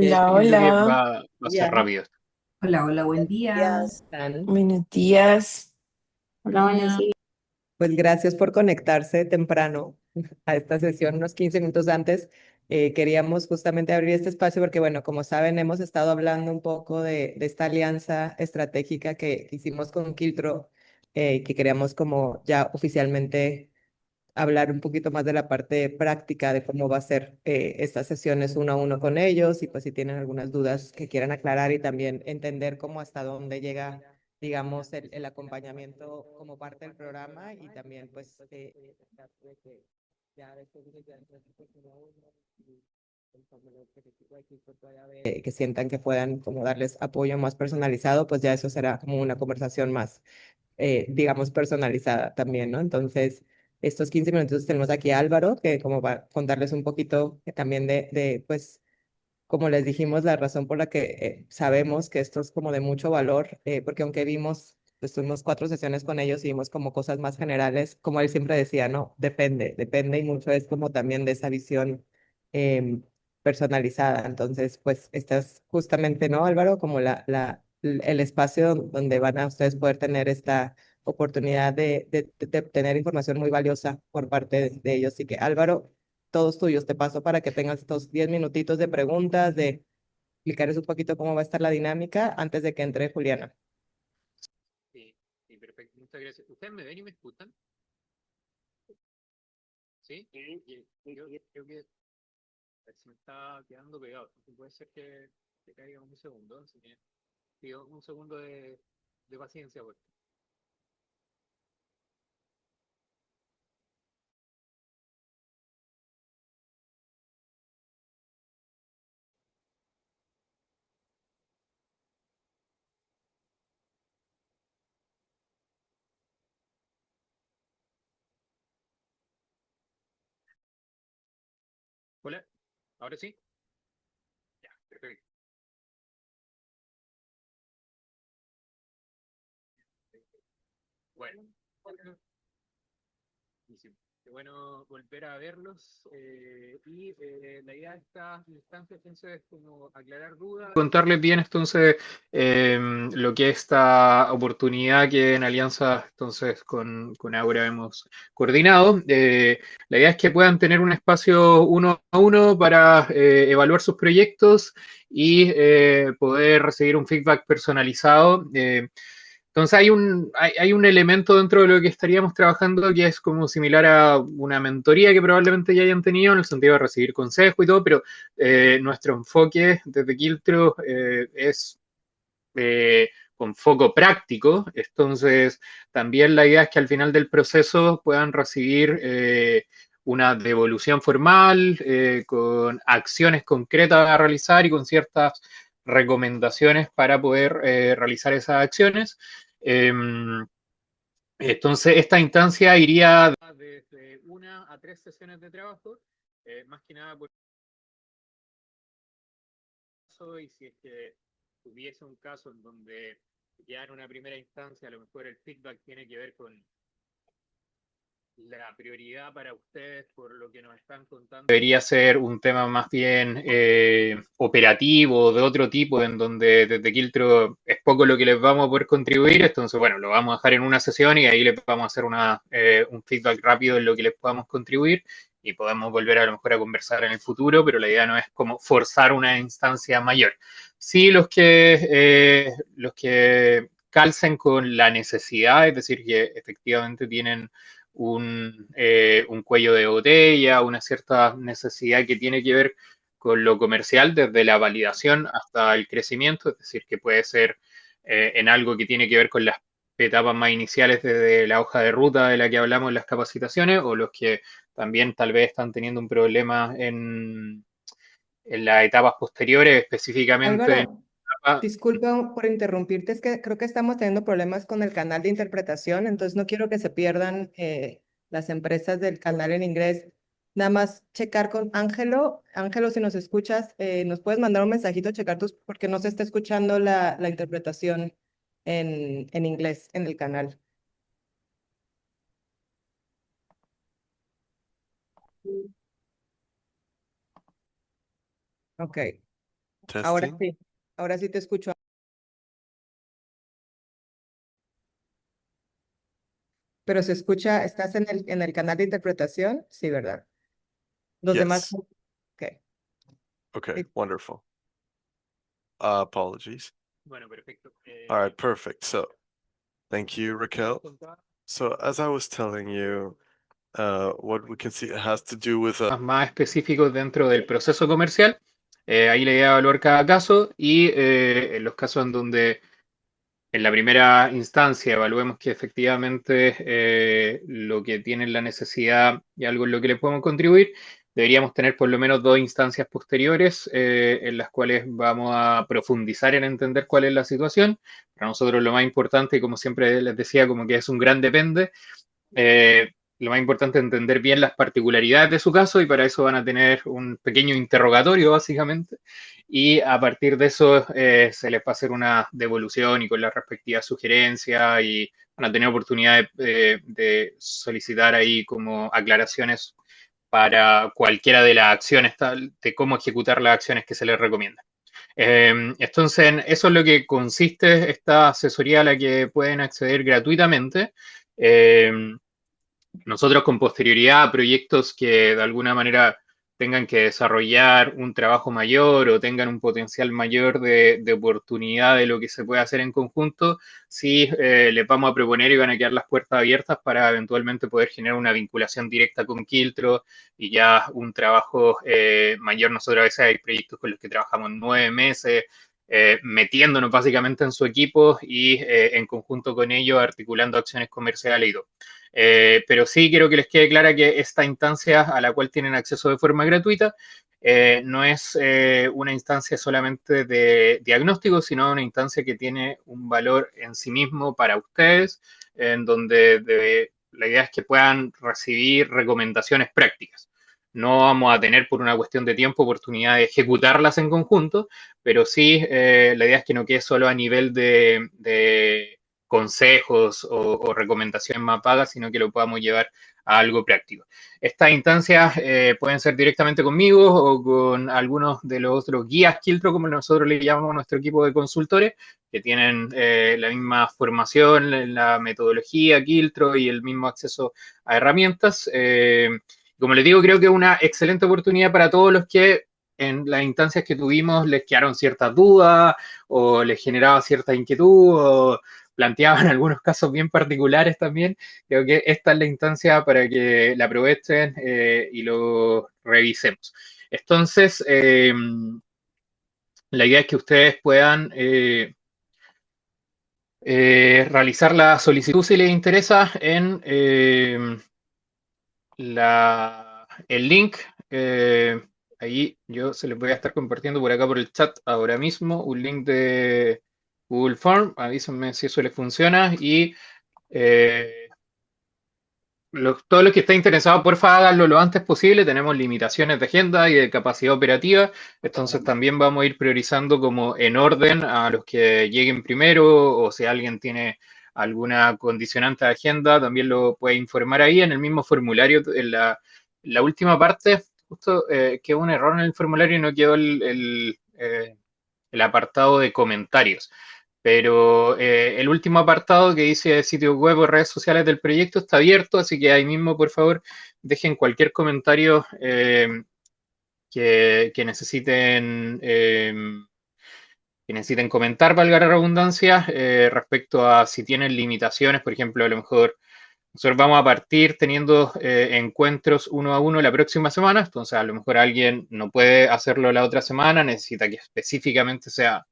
Hola, Yo creo que hola, va a ser rápido. Hola, hola, buen día. Días, Tan. buenos días. Hola, buenas. Pues gracias por conectarse temprano a esta sesión, unos 15 minutos antes. Queríamos justamente abrir este espacio porque, bueno, como saben, hemos estado hablando un poco de esta alianza estratégica que hicimos con Kiltro, que queríamos como ya oficialmente hablar un poquito más de la parte práctica de cómo va a ser estas sesiones uno a uno con ellos y pues si tienen algunas dudas que quieran aclarar y también entender cómo hasta dónde llega, digamos, el acompañamiento como parte del programa y también pues ya después de ya entrar en uno a uno y conforme el equipo de equipo pueda ver, que sientan que puedan como darles apoyo más personalizado, pues ya eso será como una conversación más digamos, personalizada también, ¿no? Entonces, estos 15 minutos tenemos aquí a Álvaro, que como va a contarles un poquito también pues, como les dijimos, la razón por la que sabemos que esto es como de mucho valor, porque aunque vimos, pues tuvimos 4 sesiones con ellos y vimos como cosas más generales, como él siempre decía, no, depende y mucho es como también de esa visión em, personalizada. Entonces, pues esta es justamente, ¿no, Álvaro? Como el espacio donde van a ustedes poder tener esta oportunidad de obtener información muy valiosa por parte de ellos. Así que, Álvaro, todos tuyos. Te paso para que tengas estos 10 minutitos de preguntas, de explicarles un poquito cómo va a estar la dinámica antes de que entre Juliana. Sí, sí, perfecto. Muchas gracias. ¿Ustedes me ven y me escuchan? ¿Sí? Bien. Yo creo que se me está quedando pegado. Entonces puede ser que caiga un segundo. Así que pido un segundo de paciencia. Hola, ¿ahora sí? Ya, perfecto. Bueno, buenísimo. Qué bueno volver a verlos la idea de esta instancia entonces es como aclarar dudas. Contarles bien entonces lo que es esta oportunidad que en alianza entonces con Aura hemos coordinado. La idea es que puedan tener un espacio uno a uno para evaluar sus proyectos y poder recibir un feedback personalizado. Entonces hay un elemento dentro de lo que estaríamos trabajando que es como similar a una mentoría que probablemente ya hayan tenido en el sentido de recibir consejo y todo, pero nuestro enfoque desde Quiltro es con foco práctico. Entonces también la idea es que al final del proceso puedan recibir una devolución formal con acciones concretas a realizar y con ciertas recomendaciones para poder realizar esas acciones. Eh, entonces, esta instancia iría desde 1 a 3 sesiones de trabajo, más que nada por eso, y si es que hubiese un caso en donde ya en una primera instancia a lo mejor el feedback tiene que ver con la prioridad para ustedes por lo que nos están contando. Debería ser un tema más bien operativo, de otro tipo, en donde desde Quiltro es poco lo que les vamos a poder contribuir, entonces bueno, lo vamos a dejar en una sesión y ahí les vamos a hacer un feedback rápido en lo que les podamos contribuir y podemos volver a lo mejor a conversar en el futuro, pero la idea no es como forzar una instancia mayor. Sí, los que calcen con la necesidad, es decir, que efectivamente tienen un cuello de botella, una cierta necesidad que tiene que ver con lo comercial, desde la validación hasta el crecimiento, es decir, que puede ser en algo que tiene que ver con las etapas más iniciales desde la hoja de ruta de la que hablamos en las capacitaciones, o los que también tal vez están teniendo un problema en las etapas posteriores, específicamente en Álvaro, etapa. disculpa por interrumpirte, es que creo que estamos teniendo problemas con el canal de interpretación, entonces no quiero que se pierdan las empresas del canal en inglés. Nada más checar con Ángelo. Ángelo, si nos escuchas, nos puedes mandar un mensajito, checar porque no se está escuchando la interpretación en inglés en el canal. Ok. Ahora Testing. sí, ahora sí te escucho. Pero se escucha, ¿estás en el canal de interpretación? Sí, ¿verdad? Los demás. Yes. Ok. Okay, Sí. wonderful. Apologies. Bueno, perfecto. All right, perfect. So, thank you, Raquel. So, as I was telling you, what we can see it has to do with Más específicos dentro del proceso comercial. Ahí la idea es evaluar cada caso y en los casos en donde en la primera instancia evaluemos que efectivamente lo que tienen la necesidad y algo en lo que le podemos contribuir, deberíamos tener por lo menos dos instancias posteriores en las cuales vamos a profundizar en entender cuál es la situación. Para nosotros lo más importante, como siempre les decía, como que es un gran depende. Lo más importante es entender bien las particularidades de su caso y para eso van a tener un pequeño interrogatorio básicamente y a partir de eso se les va a hacer una devolución y con la respectiva sugerencia y van a tener oportunidad de solicitar ahí como aclaraciones para cualquiera de las acciones, de cómo ejecutar las acciones que se les recomienda. Entonces, eso es lo que consiste esta asesoría a la que pueden acceder gratuitamente. Nosotros con posterioridad a proyectos que de alguna manera tengan que desarrollar un trabajo mayor o tengan un potencial mayor de oportunidad de lo que se puede hacer en conjunto, sí les vamos a proponer y van a quedar las puertas abiertas para eventualmente poder generar una vinculación directa con Quiltro y ya un trabajo mayor. Nosotros a veces hay proyectos con los que trabajamos 9 meses, metiéndonos básicamente en su equipo y en conjunto con ellos articulando acciones comerciales y todo. Pero sí quiero que les quede clara que esta instancia a la cual tienen acceso de forma gratuita no es una instancia solamente de diagnóstico, sino una instancia que tiene un valor en sí mismo para ustedes, en donde la idea es que puedan recibir recomendaciones prácticas. No vamos a tener por una cuestión de tiempo oportunidad de ejecutarlas en conjunto, pero sí la idea es que no quede solo a nivel de consejos o recomendaciones más vagas, sino que lo podamos llevar a algo práctico. Estas instancias pueden ser directamente conmigo o con algunos de los otros guías Quiltro, como nosotros le llamamos a nuestro equipo de consultores, que tienen la misma formación en la metodología Quiltro y el mismo acceso a herramientas. Como les digo, creo que es una excelente oportunidad para todos los que en las instancias que tuvimos les quedaron ciertas dudas o les generaba cierta inquietud o planteaban algunos casos bien particulares también. Creo que esta es la instancia para que la aprovechen y lo revisemos. Entonces, la idea es que ustedes puedan realizar la solicitud si les interesa en el link. Ahí yo se les voy a estar compartiendo por acá por el chat ahora mismo un link de Google Form. Avísenme si eso les funciona y todos los que estén interesados, porfa, háganlo lo antes posible. Tenemos limitaciones de agenda y de capacidad operativa, entonces también vamos a ir priorizando como en orden a los que lleguen primero o si alguien tiene alguna condicionante de agenda, también lo puede informar ahí en el mismo formulario. En la última parte, justo quedó un error en el formulario y no quedó el apartado de comentarios. Pero el último apartado que dice sitio web o redes sociales del proyecto está abierto, así que ahí mismo, por favor, dejen cualquier comentario que necesiten comentar, valga la redundancia, respecto a si tienen limitaciones. Por ejemplo, a lo mejor nosotros vamos a partir teniendo encuentros uno a uno la próxima semana, entonces a lo mejor alguien no puede hacerlo la otra semana, necesita que específicamente sea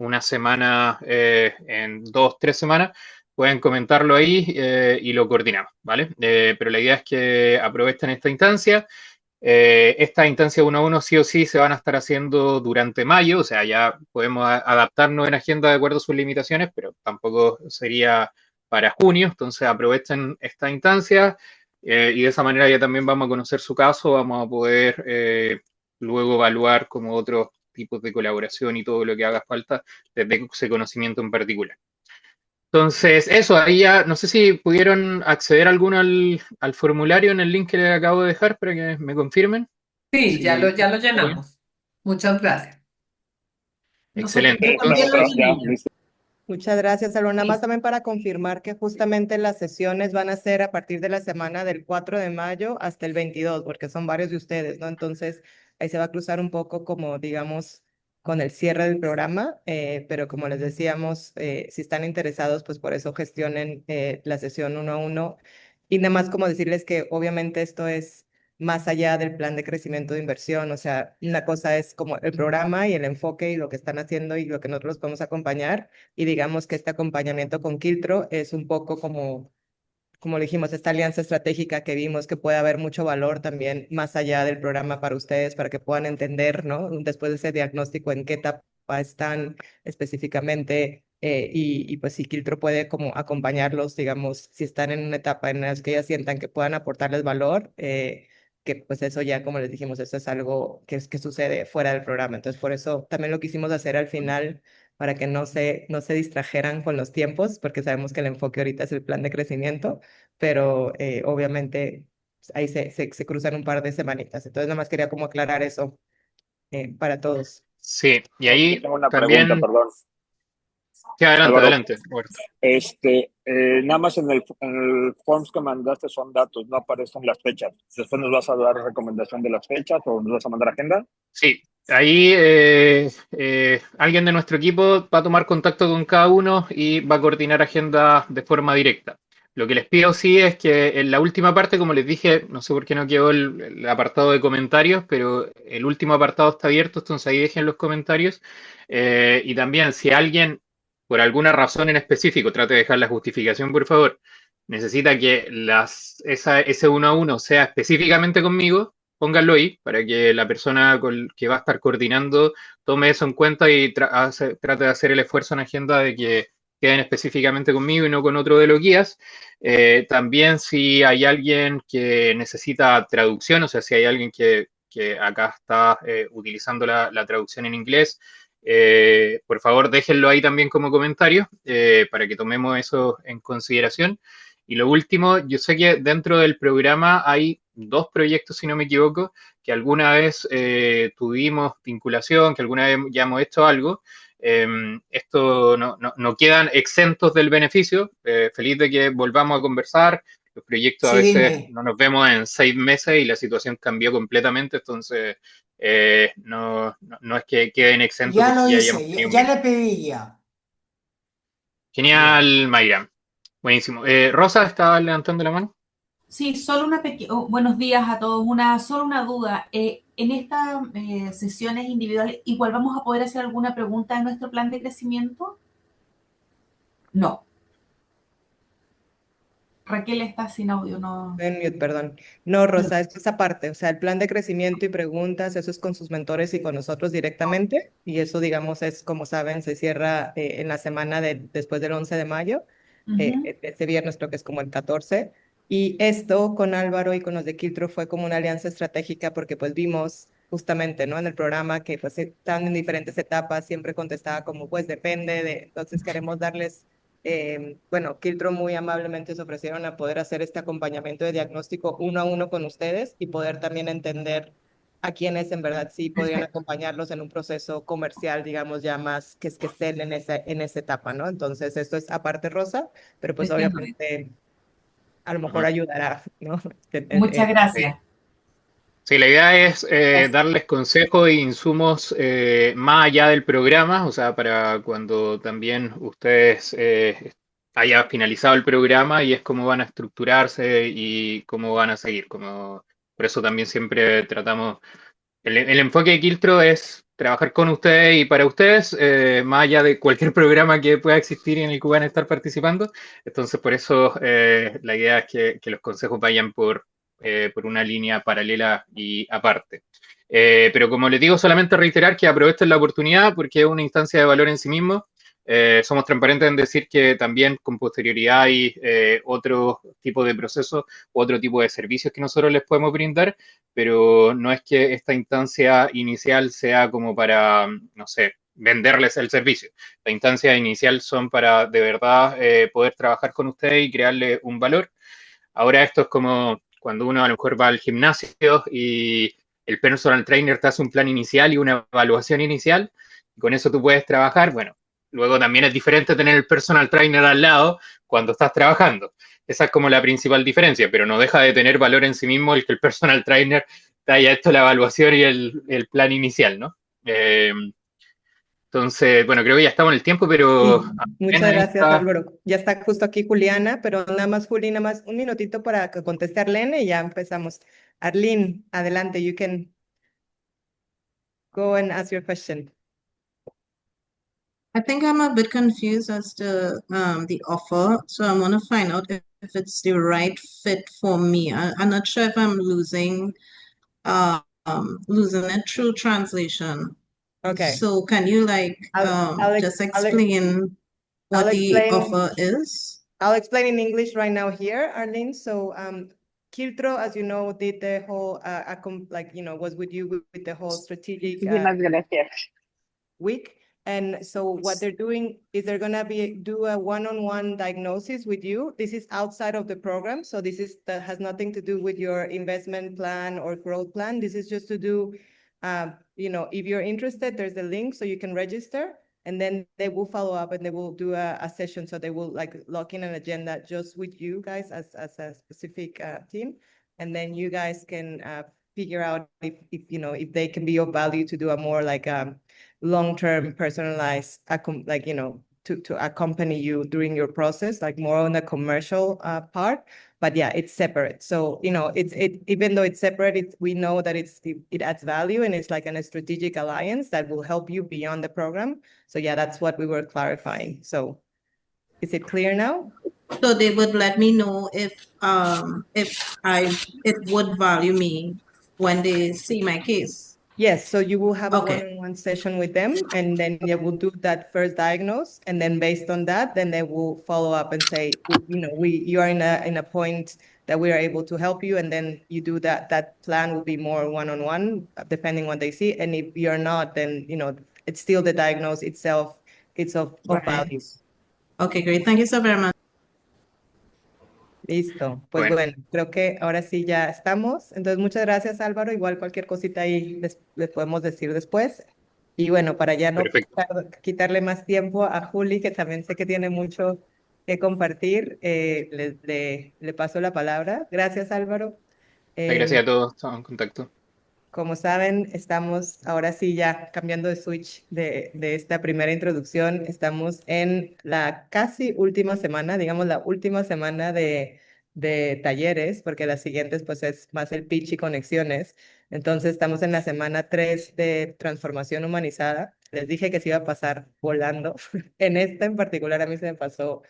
una semana, en 2, 3 semanas, pueden comentarlo ahí y lo coordinamos, ¿vale? Pero la idea es que aprovechen esta instancia. Esta instancia 1 a 1 sí o sí se van a estar haciendo durante mayo, o sea, ya podemos adaptarnos en agenda de acuerdo a sus limitaciones, pero tampoco sería para junio, entonces aprovechen esta instancia y de esa manera ya también vamos a conocer su caso, vamos a poder luego evaluar como otros tipos de colaboración y todo lo que haga falta desde ese conocimiento en particular. Entonces, eso, ahí ya, no sé si pudieron acceder alguno al formulario en el link que les acabo de dejar para que me confirmen. Sí, Sí, ya lo ¿todo bien? llenamos. Muchas gracias. Excelente. Nosotros también Entonces, lo tenemos. Muchas gracias, Álvaro. Nada más también para confirmar que justamente las sesiones van a ser a partir de la semana del 4 de mayo hasta el 22, porque son varios de ustedes, ¿no? Entonces, ahí se va a cruzar un poco como, digamos, con el cierre del programa, pero como les decíamos, si están interesados, pues por eso gestionen la sesión uno a uno. Y nada más como decirles que obviamente esto es más allá del plan de crecimiento de inversión, o sea, una cosa es como el programa y el enfoque y lo que están haciendo y lo que nosotros podemos acompañar, y digamos que este acompañamiento con Kiltro es un poco como le dijimos, esta alianza estratégica que vimos que puede haber mucho valor también más allá del programa para ustedes, para que puedan entender, ¿no? Después de ese diagnóstico, en qué etapa están específicamente, y pues si Kiltro puede como acompañarlos, digamos, si están en una etapa en la que ellas sientan que puedan aportarles valor, que pues eso ya, como les dijimos, eso es algo que sucede fuera del programa. Entonces, por eso también lo quisimos hacer al final para que no se distrajeran con los tiempos, porque sabemos que el enfoque ahorita es el plan de crecimiento, pero obviamente ahí se cruzan un par de semanitas. Entonces, nada más quería como aclarar eso para todos. sí, y Yo ahí tengo una pregunta, también, perdón. sí, adelante, Álvaro, adelante, Roberto. nada más en el forms que mandaste son datos, no aparecen las fechas. Después nos vas a dar recomendación de las fechas o nos vas a mandar agenda. Sí, ahí alguien de nuestro equipo va a tomar contacto con cada uno y va a coordinar agenda de forma directa. Lo que les pido sí es que en la última parte, como les dije, no sé por qué no quedó el apartado de comentarios, pero el último apartado está abierto, entonces ahí dejen los comentarios. Y también si alguien, por alguna razón en específico, trate de dejar la justificación, por favor, necesita que ese uno a uno sea específicamente conmigo, pónganlo ahí para que la persona que va a estar coordinando tome eso en cuenta y trate de hacer el esfuerzo en agenda de que queden específicamente conmigo y no con otro de los guías. También si hay alguien que necesita traducción, o sea, si hay alguien que acá está utilizando la traducción en inglés, por favor déjenlo ahí también como comentario para que tomemos eso en consideración. Y lo último, yo sé que dentro del programa hay dos proyectos, si no me equivoco, que alguna vez tuvimos vinculación, que alguna vez ya hemos hecho algo. Esto no quedan exentos del beneficio. Feliz de que volvamos a conversar. Los proyectos a Sí, veces dime. no nos vemos en 6 meses y la situación cambió completamente, entonces no es que queden exentos Ya porque lo ya hayamos hice, tenido un ya vínculo. le pedí ya. Ya. Genial, Mayra. Buenísimo. Rosa, ¿estaba levantando la mano? Sí, solo una pequeña, buenos días a todos. Solo una duda. En estas sesiones individuales, ¿igual vamos a poder hacer alguna pregunta en nuestro plan de crecimiento? No. Raquel está sin audio, no. En mute, perdón. No, Rosa, es esa parte, o sea, el plan de crecimiento y preguntas, eso es con sus mentores y con nosotros directamente, y eso, digamos, es, como saben, se cierra en la semana después del 11 de mayo, Ujú. este viernes creo que es como el 14, y esto con Álvaro y con los de Kiltro fue como una alianza estratégica porque pues vimos justamente, ¿no? En el programa que pues están en diferentes etapas, siempre contestaba como pues depende entonces queremos darles bueno, Kiltro muy amablemente se ofrecieron a poder hacer este acompañamiento de diagnóstico uno a uno con ustedes y poder también entender a quienes en verdad sí podrían Perfecto. acompañarlos en un proceso comercial, digamos, ya más que estén en esa etapa, ¿no? Entonces, esto es aparte, Rosa, pero pues Entiendo. obviamente a lo mejor Ujú. ayudará, ¿no? Muchas Sí. gracias. Sí, la idea es Gracias. darles consejos e insumos más allá del programa, o sea, para cuando también ustedes haya finalizado el programa y es cómo van a estructurarse y cómo van a seguir. Por eso también siempre tratamos, el enfoque de Kiltro es trabajar con ustedes y para ustedes, más allá de cualquier programa que pueda existir en el que van a estar participando. Entonces, por eso la idea es que los consejos vayan por una línea paralela y aparte. Pero como les digo, solamente reiterar que aprovechen la oportunidad porque es una instancia de valor en sí mismo. Somos transparentes en decir que también con posterioridad hay otro tipo de procesos u otro tipo de servicios que nosotros les podemos brindar, pero no es que esta instancia inicial sea como para, no sé, venderles el servicio. La instancia inicial son para de verdad poder trabajar con ustedes y crearle un valor. Ahora esto es como cuando uno a lo mejor va al gimnasio y el personal trainer te hace un plan inicial y una evaluación inicial. Con eso tú puedes trabajar. Bueno, luego también es diferente tener el personal trainer al lado cuando estás trabajando. Esa es como la principal diferencia, pero no deja de tener valor en sí mismo el que el personal trainer te haya hecho la evaluación y el plan inicial, ¿no? Entonces, bueno, creo que ya estamos en el tiempo, pero Sí, bien, muchas ahí gracias, está. Álvaro. Ya está justo aquí Juliana, pero nada más, Juli, nada más un minutito para que conteste Arlene y ya empezamos. Arlene, adelante, you can go and ask your question. I think I'm a bit confused as to the offer, so I want to find out if it's the right fit for me. I'm not sure if I'm losing it through translation. Okay, So can you just explain I'll what the explain. offer is? I'll explain in English right now here, Arlene. So, Kiltro, as you know, did the whole, was with you with the whole strategic Muchísimas gracias. week. And so what they're doing is they're gonna do a one-on-one diagnosis with you. This is outside of the program. So that has nothing to do with your investment plan or growth plan. This is just to do, if you're interested, there's a link so you can register, and then they will follow up and they will do a session. So they will lock in an agenda just with you guys as a specific team. And then you guys can figure out if they can be of value to do a more long-term personalized, to accompany you during your process, like more on the commercial part. But yeah, it's separate. So, even though it's separate, we know that it adds value, and it's like a strategic alliance that will help you beyond the program. So yeah, that's what we were clarifying. So is it clear now? So they would let me know if it would value me when they see my case. Yes, so you will have a Okay. one-on-one session with them, and then they will do that first diagnose, and then based on that, then they will follow up and say, you are in a point that we are able to help you, and then you do that. That plan will be more one-on-one, depending what they see, and if you're not, then it's still the diagnose itself. It's of value. Okay, great. Thank you so very much. Listo, pues Bueno. bueno, creo que ahora sí ya estamos. Entonces, muchas gracias, Álvaro. Igual cualquier cosita ahí les podemos decir después. Y bueno, para ya no Perfecto. quitarle más tiempo a Juli, que también sé que tiene mucho que compartir, le paso la palabra. Gracias, Álvaro. Gracias a todos, estamos en contacto. Como saben, estamos ahora sí ya cambiando de switch de esta primera introducción. Estamos en la casi última semana, digamos la última semana de talleres, porque las siguientes pues es más el pitch y conexiones. Entonces estamos en la semana 3 de transformación humanizada. Les dije que se iba a pasar volando. En esta en particular a mí se me pasó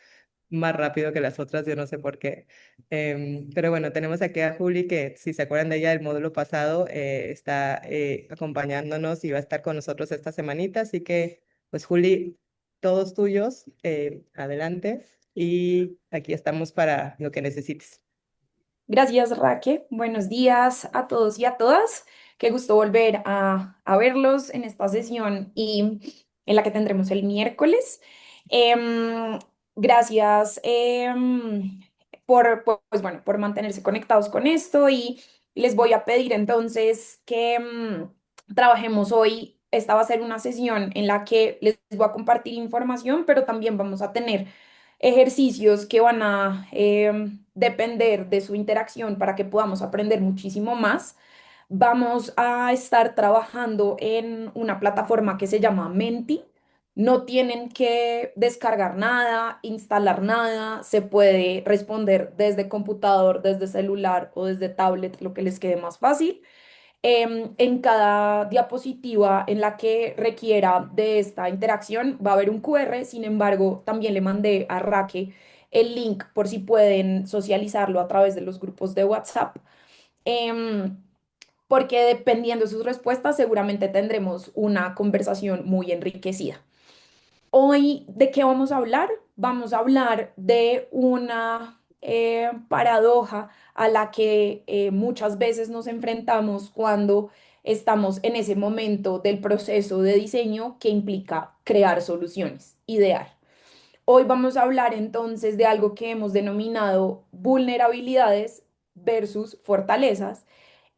más rápido que las otras, yo no sé por qué. Pero bueno, tenemos aquí a Juli, que si se acuerdan de ella del módulo pasado, está acompañándonos y va a estar con nosotros esta semanita. Así que, pues Juli, todos tuyos, adelante. Y aquí estamos para lo que necesites. Gracias, Raque. Buenos días a todos y a todas. Qué gusto volver a verlos en esta sesión y en la que tendremos el miércoles. Em, Gracias por mantenerse conectados con esto y les voy a pedir entonces que trabajemos hoy. Esta va a ser una sesión en la que les voy a compartir información, pero también vamos a tener ejercicios que van a depender de su interacción para que podamos aprender muchísimo más. Vamos a estar trabajando en una plataforma que se llama Menti. No tienen que descargar nada, instalar nada, se puede responder desde computador, desde celular o desde tablet, lo que les quede más fácil. En cada diapositiva en la que requiera de esta interacción va a haber un QR. Sin embargo, también le mandé a Raque el link por si pueden socializarlo a través de los grupos de WhatsApp. Em, Porque dependiendo de sus respuestas, seguramente tendremos una conversación muy enriquecida. Hoy, ¿de qué vamos a hablar? Vamos a hablar de una paradoja a la que muchas veces nos enfrentamos cuando estamos en ese momento del proceso de diseño que implica crear soluciones, idear. Hoy vamos a hablar entonces de algo que hemos denominado vulnerabilidades versus fortalezas,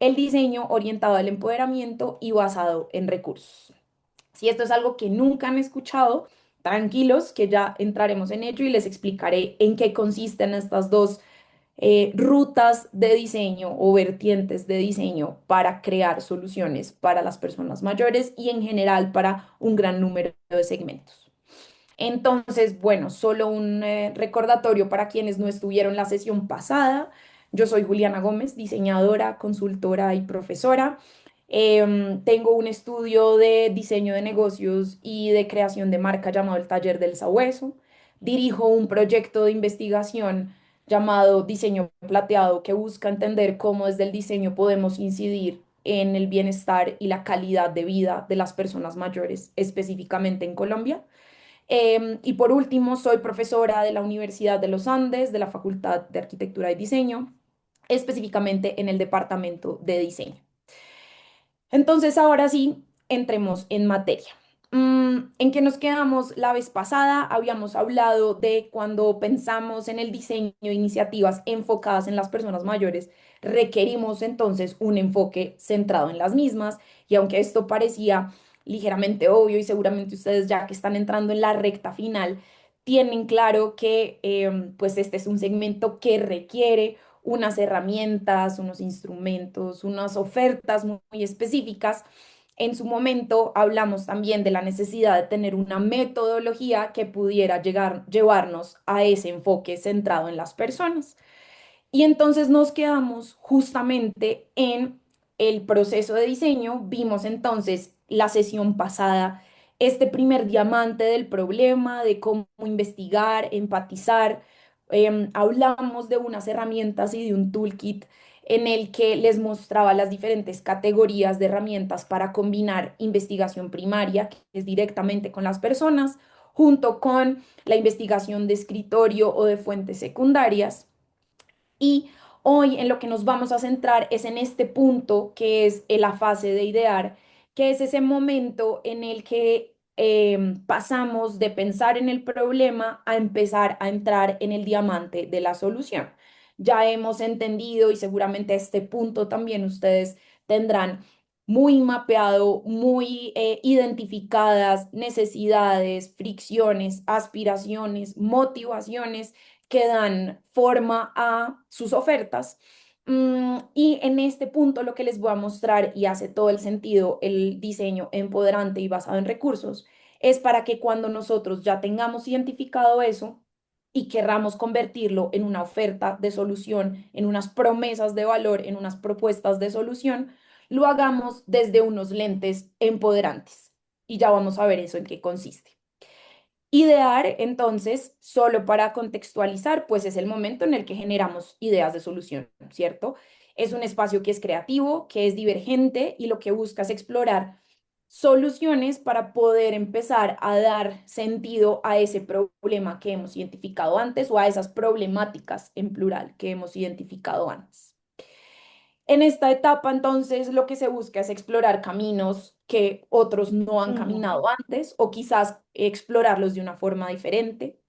el diseño orientado al empoderamiento y basado en recursos. Si esto es algo que nunca han escuchado, tranquilos que ya entraremos en ello y les explicaré en qué consisten estas dos rutas de diseño o vertientes de diseño para crear soluciones para las personas mayores y en general para un gran número de segmentos. Entonces, bueno, solo un recordatorio para quienes no estuvieron la sesión pasada. Yo soy Juliana Gómez, diseñadora, consultora y profesora. Tengo un estudio de diseño de negocios y de creación de marca llamado el Taller del Sabueso. Dirijo un proyecto de investigación llamado Diseño Plateado que busca entender cómo desde el diseño podemos incidir en el bienestar y la calidad de vida de las personas mayores, específicamente en Colombia. Y por último, soy profesora de la Universidad de los Andes, de la Facultad de Arquitectura y Diseño, específicamente en el departamento de diseño. Entonces, ahora sí, entremos en materia. ¿En qué nos quedamos la vez pasada? Habíamos hablado de cuando pensamos en el diseño de iniciativas enfocadas en las personas mayores, requerimos entonces un enfoque centrado en las mismas, y aunque esto parecía ligeramente obvio y seguramente ustedes ya que están entrando en la recta final, tienen claro que pues este es un segmento que requiere unas herramientas, unos instrumentos, unas ofertas muy específicas. En su momento hablamos también de la necesidad de tener una metodología que pudiera llevarnos a ese enfoque centrado en las personas. Y entonces nos quedamos justamente en el proceso de diseño. Vimos entonces la sesión pasada este primer diamante del problema, de cómo investigar, empatizar. Hablamos de unas herramientas y de un toolkit en el que les mostraba las diferentes categorías de herramientas para combinar investigación primaria, que es directamente con las personas, junto con la investigación de escritorio o de fuentes secundarias. Y hoy en lo que nos vamos a centrar es en este punto que es la fase de idear, que es ese momento en el que pasamos de pensar en el problema a empezar a entrar en el diamante de la solución. Ya hemos entendido y seguramente a este punto también ustedes tendrán muy mapeado, muy identificadas necesidades, fricciones, aspiraciones, motivaciones que dan forma a sus ofertas. Y en este punto lo que les voy a mostrar y hace todo el sentido el diseño empoderante y basado en recursos es para que cuando nosotros ya tengamos identificado eso y querramos convertirlo en una oferta de solución, en unas promesas de valor, en unas propuestas de solución, lo hagamos desde unos lentes empoderantes. Y ya vamos a ver eso en qué consiste. Idear, entonces, solo para contextualizar, pues es el momento en el que generamos ideas de solución, ¿cierto? Es un espacio que es creativo, que es divergente y lo que busca es explorar soluciones para poder empezar a dar sentido a ese problema que hemos identificado antes o a esas problemáticas en plural que hemos identificado antes. En esta etapa, entonces, lo que se busca es explorar caminos que otros no han caminado antes o quizás explorarlos de una forma diferente.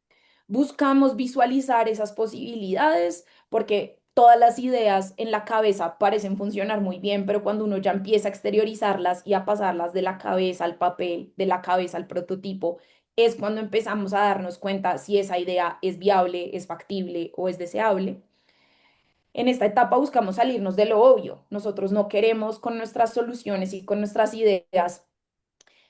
Buscamos visualizar esas posibilidades porque todas las ideas en la cabeza parecen funcionar muy bien, pero cuando uno ya empieza a exteriorizarlas y a pasarlas de la cabeza al papel, de la cabeza al prototipo, es cuando empezamos a darnos cuenta si esa idea es viable, es factible o es deseable. En esta etapa buscamos salirnos de lo obvio. Nosotros no queremos con nuestras soluciones y con nuestras ideas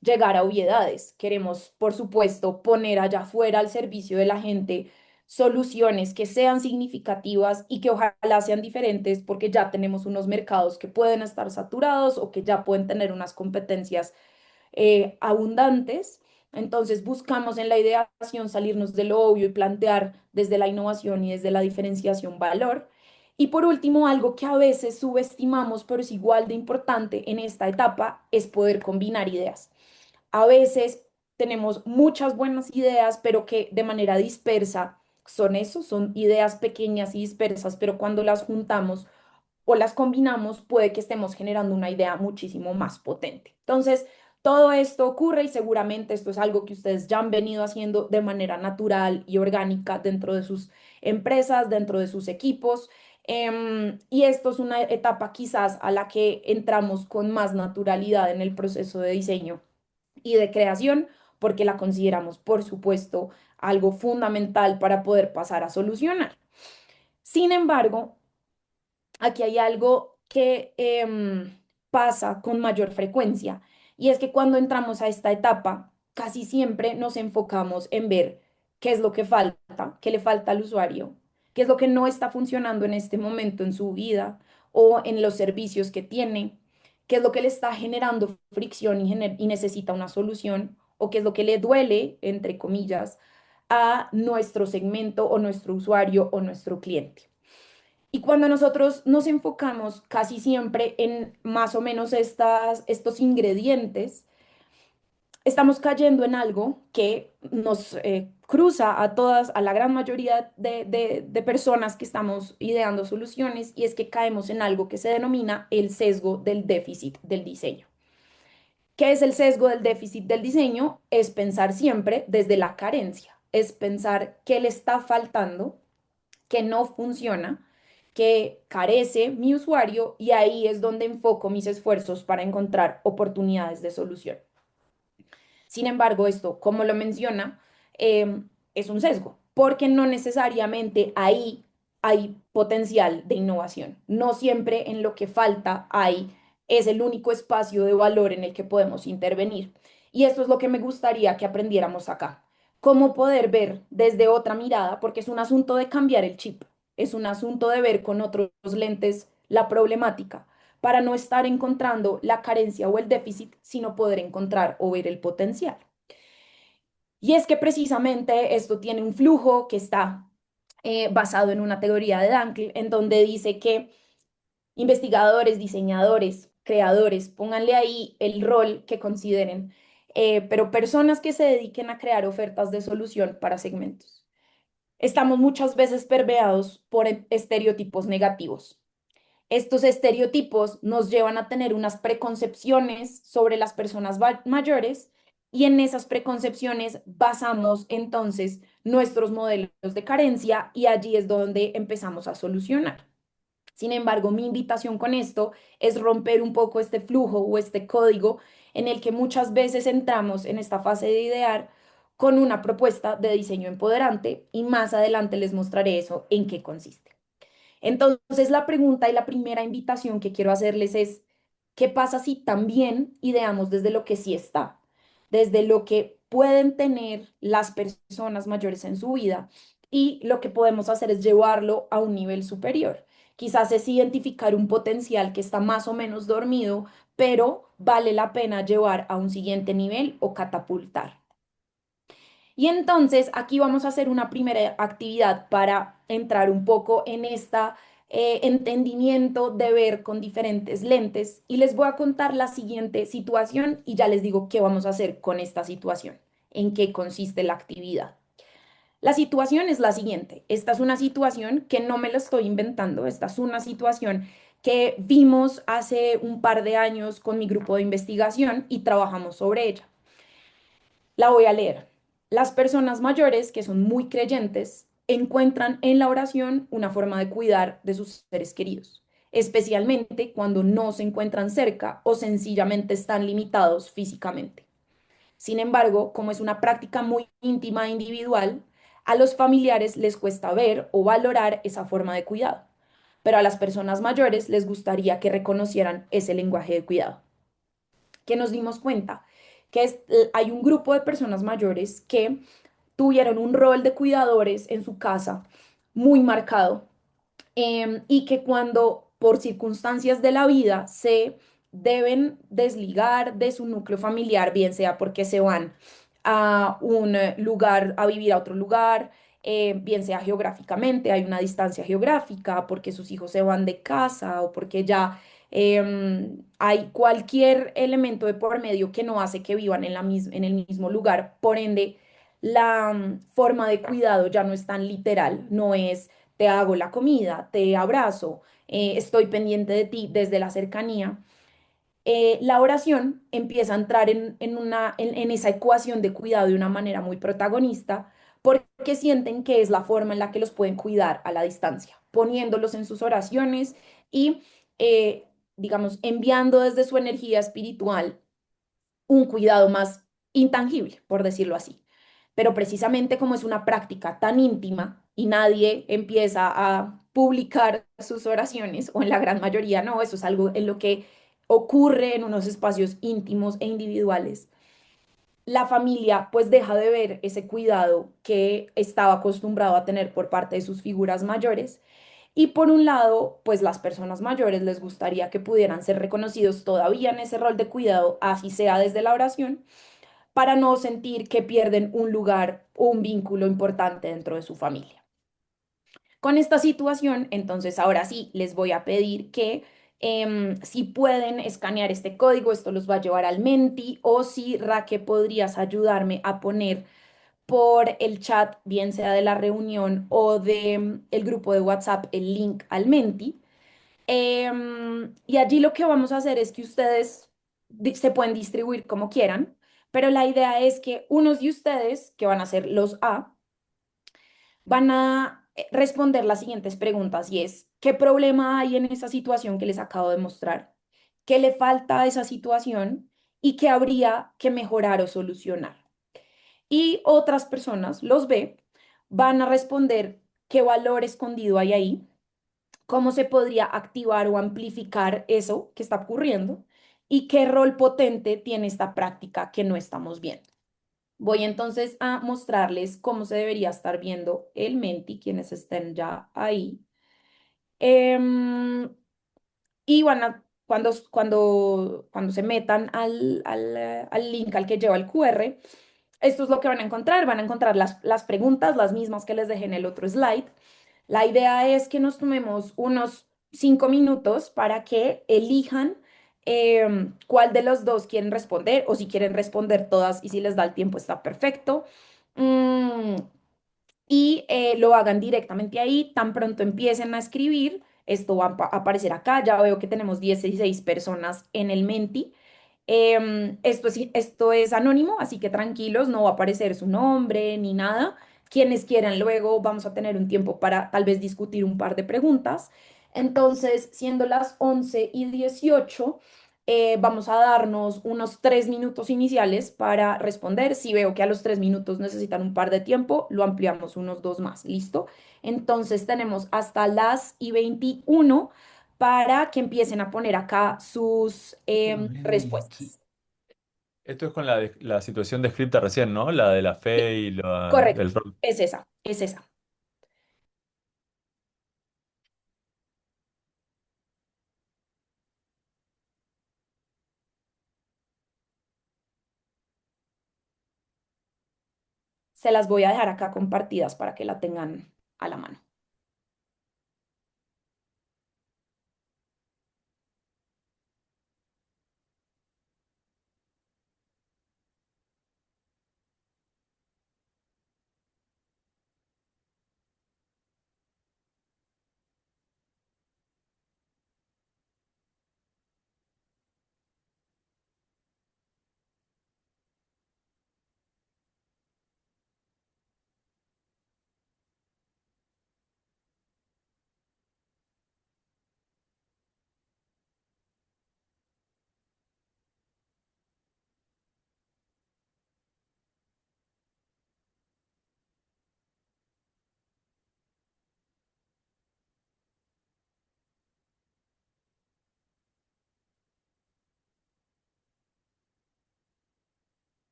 llegar a obviedades. Queremos, por supuesto, poner allá afuera al servicio de la gente soluciones que sean significativas y que ojalá sean diferentes porque ya tenemos unos mercados que pueden estar saturados o que ya pueden tener unas competencias abundantes. Entonces buscamos en la ideación salirnos de lo obvio y plantear desde la innovación y desde la diferenciación valor. Y por último, algo que a veces subestimamos, pero es igual de importante en esta etapa, es poder combinar ideas. A veces tenemos muchas buenas ideas, pero que de manera dispersa son eso, son ideas pequeñas y dispersas, pero cuando las juntamos o las combinamos, puede que estemos generando una idea muchísimo más potente. Entonces, todo esto ocurre y seguramente esto es algo que ustedes ya han venido haciendo de manera natural y orgánica dentro de sus empresas, dentro de sus equipos. Y esto es una etapa quizás a la que entramos con más naturalidad en el proceso de diseño y de creación, porque la consideramos, por supuesto, algo fundamental para poder pasar a solucionar. Sin embargo, aquí hay algo que pasa con mayor frecuencia y es que cuando entramos a esta etapa, casi siempre nos enfocamos en ver qué es lo que falta, qué le falta al usuario, qué es lo que no está funcionando en este momento en su vida o en los servicios que tiene, qué es lo que le está generando fricción y necesita una solución o qué es lo que le duele, entre comillas, a nuestro segmento o nuestro usuario o nuestro cliente. Y cuando nosotros nos enfocamos casi siempre en más o menos estos ingredientes, estamos cayendo en algo que nos cruza a todas, a la gran mayoría de personas que estamos ideando soluciones, y es que caemos en algo que se denomina el sesgo del déficit del diseño. ¿Qué es el sesgo del déficit del diseño? Es pensar siempre desde la carencia, es pensar qué le está faltando, que no funciona, que carece mi usuario, y ahí es donde enfoco mis esfuerzos para encontrar oportunidades de solución. Sin embargo, esto, como lo menciona, es un sesgo, porque no necesariamente ahí hay potencial de innovación. No siempre en lo que falta es el único espacio de valor en el que podemos intervenir. Y esto es lo que me gustaría que aprendiéramos acá. Cómo poder ver desde otra mirada, porque es un asunto de cambiar el chip, es un asunto de ver con otros lentes la problemática, para no estar encontrando la carencia o el déficit, sino poder encontrar o ver el potencial. Y es que precisamente esto tiene un flujo que está basado en una teoría de Dankl, en donde dice que investigadores, diseñadores, creadores, pónganle ahí el rol que consideren, pero personas que se dediquen a crear ofertas de solución para segmentos. Estamos muchas veces permeados por estereotipos negativos. Estos estereotipos nos llevan a tener unas preconcepciones sobre las personas mayores, y en esas preconcepciones basamos entonces nuestros modelos de carencia, y allí es donde empezamos a solucionar. Sin embargo, mi invitación con esto es romper un poco este flujo o este código en el que muchas veces entramos en esta fase de idear con una propuesta de diseño empoderante, y más adelante les mostraré eso en qué consiste. Entonces, la pregunta y la primera invitación que quiero hacerles es: ¿qué pasa si también ideamos desde lo que sí está, desde lo que pueden tener las personas mayores en su vida, y lo que podemos hacer es llevarlo a un nivel superior? Quizás es identificar un potencial que está más o menos dormido, pero vale la pena llevar a un siguiente nivel o catapultar. Y entonces aquí vamos a hacer una primera actividad para entrar un poco en esta entendimiento de ver con diferentes lentes, y les voy a contar la siguiente situación y ya les digo qué vamos a hacer con esta situación, en qué consiste la actividad. La situación es la siguiente. Esta es una situación que no me la estoy inventando. Esta es una situación que vimos hace un par de años con mi grupo de investigación y trabajamos sobre ella. La voy a leer. Las personas mayores, que son muy creyentes, encuentran en la oración una forma de cuidar de sus seres queridos, especialmente cuando no se encuentran cerca o sencillamente están limitados físicamente. Sin embargo, como es una práctica muy íntima e individual, a los familiares les cuesta ver o valorar esa forma de cuidado, pero a las personas mayores les gustaría que reconocieran ese lenguaje de cuidado. Que nos dimos cuenta que hay un grupo de personas mayores que tuvieron un rol de cuidadores en su casa muy marcado, y que cuando por circunstancias de la vida se deben desligar de su núcleo familiar, bien sea porque se van a un lugar, a vivir a otro lugar, bien sea geográficamente, hay una distancia geográfica, porque sus hijos se van de casa o porque ya hay cualquier elemento de por medio que no hace que vivan en el mismo lugar. Por ende, la forma de cuidado ya no es tan literal, no es te hago la comida, te abrazo, estoy pendiente de ti desde la cercanía. La oración empieza a entrar en esa ecuación de cuidado de una manera muy protagonista, porque sienten que es la forma en la que los pueden cuidar a la distancia, poniéndolos en sus oraciones y, digamos, enviando desde su energía espiritual un cuidado más intangible, por decirlo así. Pero precisamente como es una práctica tan íntima y nadie empieza a publicar sus oraciones, o en la gran mayoría no, eso es algo en lo que ocurre en unos espacios íntimos e individuales, la familia pues deja de ver ese cuidado que estaba acostumbrado a tener por parte de sus figuras mayores. Y por un lado, pues las personas mayores les gustaría que pudieran ser reconocidos todavía en ese rol de cuidado, así sea desde la oración, para no sentir que pierden un lugar o un vínculo importante dentro de su familia. Con esta situación, entonces ahora sí les voy a pedir que si pueden escanear este código, esto los va a llevar al Menti, o si Raque podrías ayudarme a poner por el chat, bien sea de la reunión o de el grupo de WhatsApp, el link al Menti. Y allí lo que vamos a hacer es que ustedes se pueden distribuir como quieran, pero la idea es que unos de ustedes, que van a ser los A, van a responder las siguientes preguntas y es, ¿qué problema hay en esa situación que les acabo de mostrar? ¿Qué le falta a esa situación? ¿Y qué habría que mejorar o solucionar? Y otras personas, los B, van a responder qué valor escondido hay ahí, cómo se podría activar o amplificar eso que está ocurriendo y qué rol potente tiene esta práctica que no estamos viendo. Voy entonces a mostrarles cómo se debería estar viendo el Menti, quienes estén ya ahí. Em, y cuando se metan al link al que lleva el QR, esto es lo que van a encontrar. Van a encontrar las preguntas, las mismas que les dejé en el otro slide. La idea es que nos tomemos unos 5 minutos para que elijan cuál de los dos quieren responder o si quieren responder todas y si les da el tiempo está perfecto. Mm, y lo hagan directamente ahí, tan pronto empiecen a escribir, esto va a aparecer acá, ya veo que tenemos 16 personas en el Menti. Esto es anónimo, así que tranquilos, no va a aparecer su nombre ni nada. Quienes quieran, luego vamos a tener un tiempo para tal vez discutir un par de preguntas. Entonces, siendo las 11:18, vamos a darnos unos 3 minutos iniciales para responder. Si veo que a los 3 minutos necesitan un par de tiempo, lo ampliamos unos dos más. ¿Listo? Entonces tenemos hasta las y 21 para que empiecen a poner acá sus Sí. respuestas. Esto es con la situación descripta recién, ¿no? La de la fe y Correcto, el rol. es esa, es esa. Se las voy a dejar acá compartidas para que la tengan a la mano.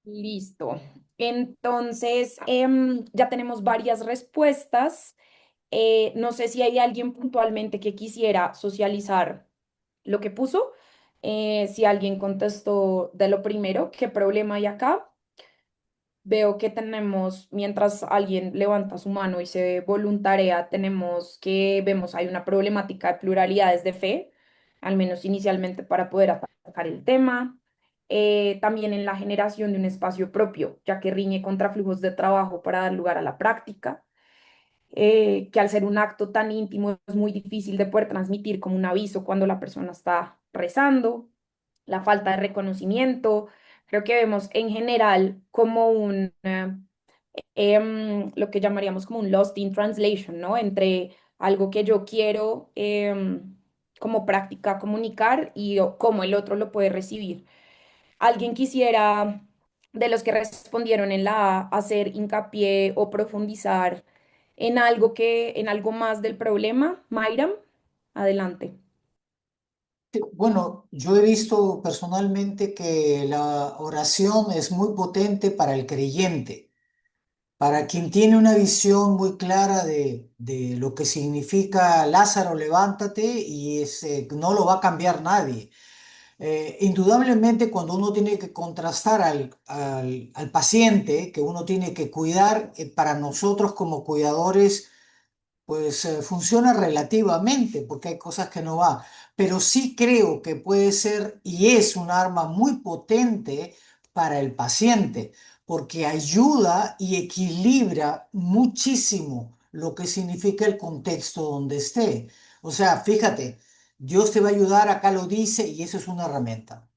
Listo. Entonces, ya tenemos varias respuestas. No sé si hay alguien puntualmente que quisiera socializar lo que puso. Si alguien contestó de lo primero, ¿qué problema hay acá? Veo que tenemos, mientras alguien levanta su mano y se voluntarea, vemos, hay una problemática de pluralidades de fe, al menos inicialmente para poder atacar el tema. También en la generación de un espacio propio, ya que riñe contra flujos de trabajo para dar lugar a la práctica, que al ser un acto tan íntimo es muy difícil de poder transmitir como un aviso cuando la persona está rezando, la falta de reconocimiento. Creo que vemos en general como lo que llamaríamos como un lost in translation, ¿no? Entre algo que yo quiero como práctica comunicar y cómo el otro lo puede recibir. ¿Alguien quisiera, de los que respondieron en la A, hacer hincapié o profundizar en algo más del problema? Mayram, adelante. Bueno, yo he visto personalmente que la oración es muy potente para el creyente, para quien tiene una visión muy clara de lo que significa Lázaro, levántate, y no lo va a cambiar nadie. Indudablemente cuando uno tiene que contrastar al paciente, que uno tiene que cuidar, para nosotros como cuidadores, pues funciona relativamente, porque hay cosas que no va, pero sí creo que puede ser y es un arma muy potente para el paciente, porque ayuda y equilibra muchísimo lo que significa el contexto donde esté. O sea, fíjate, Dios te va a ayudar, acá lo dice, y eso es una herramienta.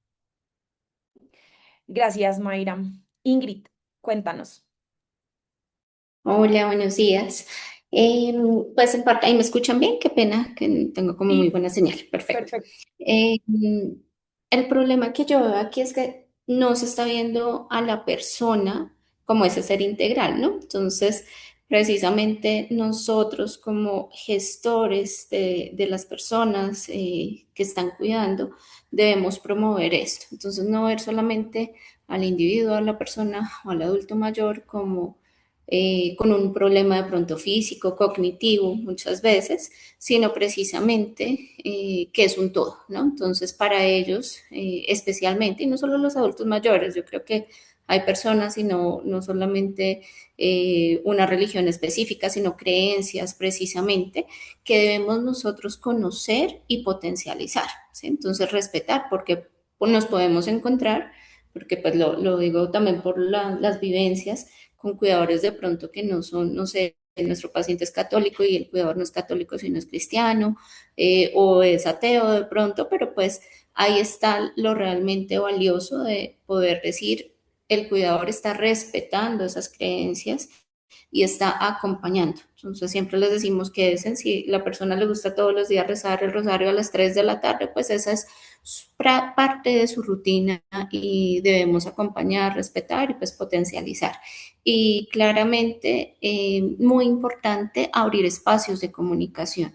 Gracias, Mayram. Ingrid, cuéntanos. Hola, buenos días. Pues en parte, ahí me escuchan bien, qué pena que no tengo como muy Sí, buena señal. Perfecto. perfecto. Em, el problema que yo veo aquí es que no se está viendo a la persona como ese ser integral, ¿no? Entonces, precisamente nosotros como gestores de las personas que están cuidando, debemos promover esto. Entonces, no ver solamente al individuo, a la persona o al adulto mayor como con un problema de pronto físico, cognitivo, muchas veces, sino precisamente que es un todo, ¿no? Entonces, para ellos, especialmente, y no solo los adultos mayores, yo creo que hay personas, y no solamente una religión específica, sino creencias precisamente, que debemos nosotros conocer y potencializar, ¿sí? Entonces, respetar, porque pues, nos podemos encontrar, porque pues lo digo también por las vivencias, con cuidadores de pronto que no son, no sé, nuestro paciente es católico y el cuidador no es católico sino es cristiano, o es ateo de pronto, pero pues ahí está lo realmente valioso de poder decir, el cuidador está respetando esas creencias y está acompañando. Entonces siempre les decimos que si la persona le gusta todos los días rezar el rosario a las 3 de la tarde, pues esa es parte de su rutina y debemos acompañar, respetar y pues potencializar. Y claramente, muy importante, abrir espacios de comunicación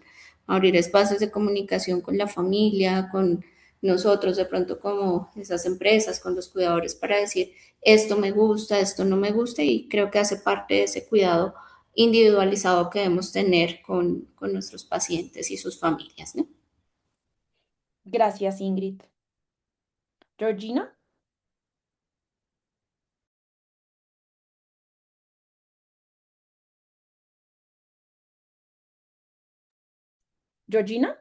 con la familia, con nosotros, de pronto como esas empresas, con los cuidadores para decir, esto me gusta, esto no me gusta, y creo que hace parte de ese cuidado individualizado que debemos tener con nuestros pacientes y sus familias, ¿no? Gracias, Ingrid. Georgina. Georgina.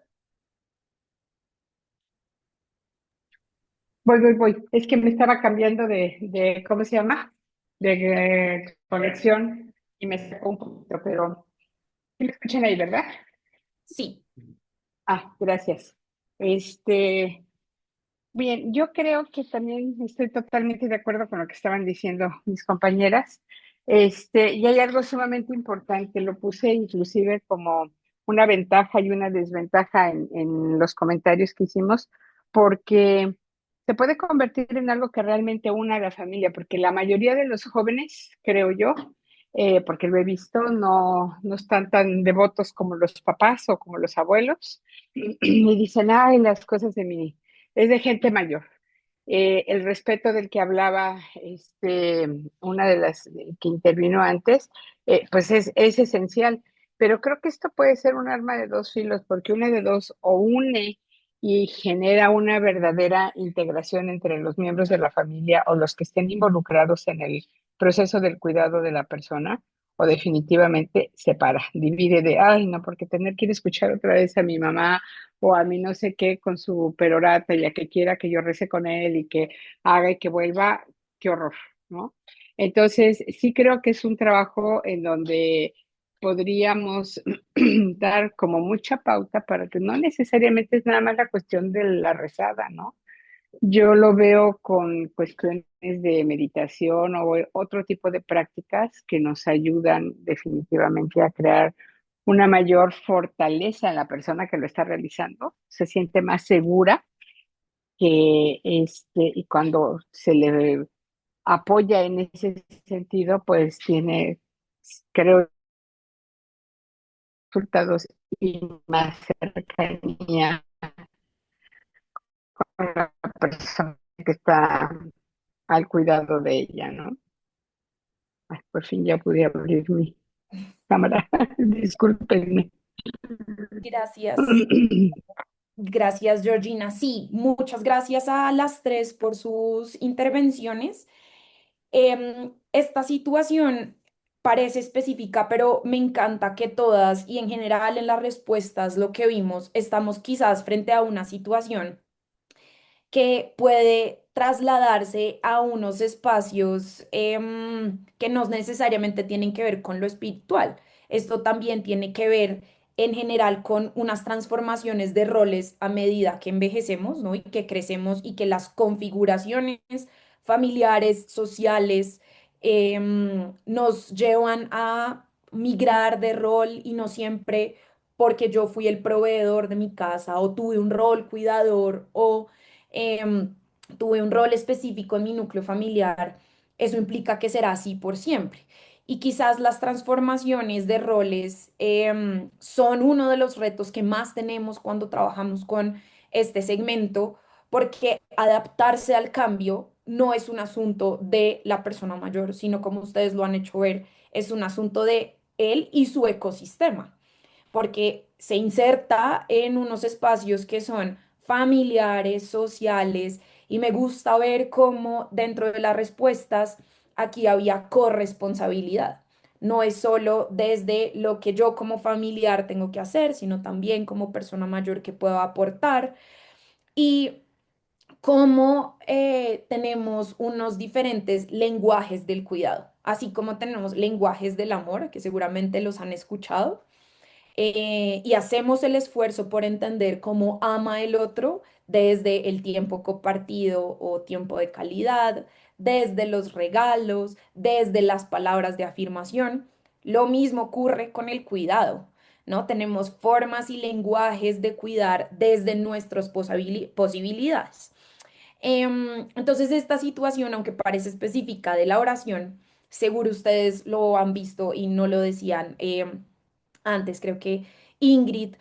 Voy. Es que me estaba cambiando ¿cómo se llama? De conexión y me sacó un poquito, pero ¿sí me escuchan ahí, verdad? Sí. Ah, gracias. Bien, yo creo que también estoy totalmente de acuerdo con lo que estaban diciendo mis compañeras. Y hay algo sumamente importante, lo puse inclusive como una ventaja y una desventaja en los comentarios que hicimos, porque se puede convertir en algo que realmente una a la familia, porque la mayoría de los jóvenes, creo yo, porque lo he visto, no están tan devotos como los papás o como los abuelos, y dicen, ay, las cosas es de gente mayor. el respeto del que hablaba una de las que intervino antes, pues es esencial. Pero creo que esto puede ser un arma de dos filos, porque una de dos o une y genera una verdadera integración entre los miembros de la familia o los que estén involucrados en el proceso del cuidado de la persona, o definitivamente separa, divide de, ay, no, porque tener que ir a escuchar otra vez a mi mamá o a mí no sé qué con su perorata y a que quiera que yo rece con él y que haga y que vuelva, qué horror, ¿no? Entonces, sí creo que es un trabajo en donde podríamos dar como mucha pauta para que no necesariamente es nada más la cuestión de la rezada, ¿no? Yo lo veo con cuestiones de meditación o otro tipo de prácticas que nos ayudan definitivamente a crear una mayor fortaleza en la persona que lo está realizando, se siente más segura que y cuando se le apoya en ese sentido, pues tiene, creo, resultados y más cercanía con la persona que está al cuidado de ella, ¿no? Ay, por fin ya pude abrir mi cámara, discúlpenme. Gracias. Gracias, Georgina. Sí, muchas gracias a las tres por sus intervenciones. Esta situación parece específica, pero me encanta que todas y en general en las respuestas lo que vimos, estamos quizás frente a una situación que puede trasladarse a unos espacios que no necesariamente tienen que ver con lo espiritual. Esto también tiene que ver en general con unas transformaciones de roles a medida que envejecemos, ¿no? Y que crecemos y que las configuraciones familiares, sociales, nos llevan a migrar de rol y no siempre porque yo fui el proveedor de mi casa o tuve un rol cuidador o em, tuve un rol específico en mi núcleo familiar, eso implica que será así por siempre. Y quizás las transformaciones de roles son uno de los retos que más tenemos cuando trabajamos con este segmento, porque adaptarse al cambio no es un asunto de la persona mayor, sino como ustedes lo han hecho ver, es un asunto de él y su ecosistema porque se inserta en unos espacios que son familiares, sociales, y me gusta ver cómo dentro de las respuestas aquí había corresponsabilidad. No es solo desde lo que yo como familiar tengo que hacer, sino también como persona mayor que puedo aportar. Y cómo tenemos unos diferentes lenguajes del cuidado, así como tenemos lenguajes del amor, que seguramente los han escuchado y hacemos el esfuerzo por entender cómo ama el otro desde el tiempo compartido o tiempo de calidad, desde los regalos, desde las palabras de afirmación. Lo mismo ocurre con el cuidado, ¿no? Tenemos formas y lenguajes de cuidar desde nuestras posibilidades. Entonces, esta situación, aunque parece específica de la oración, seguro ustedes lo han visto y no lo decían. Antes creo que Ingrid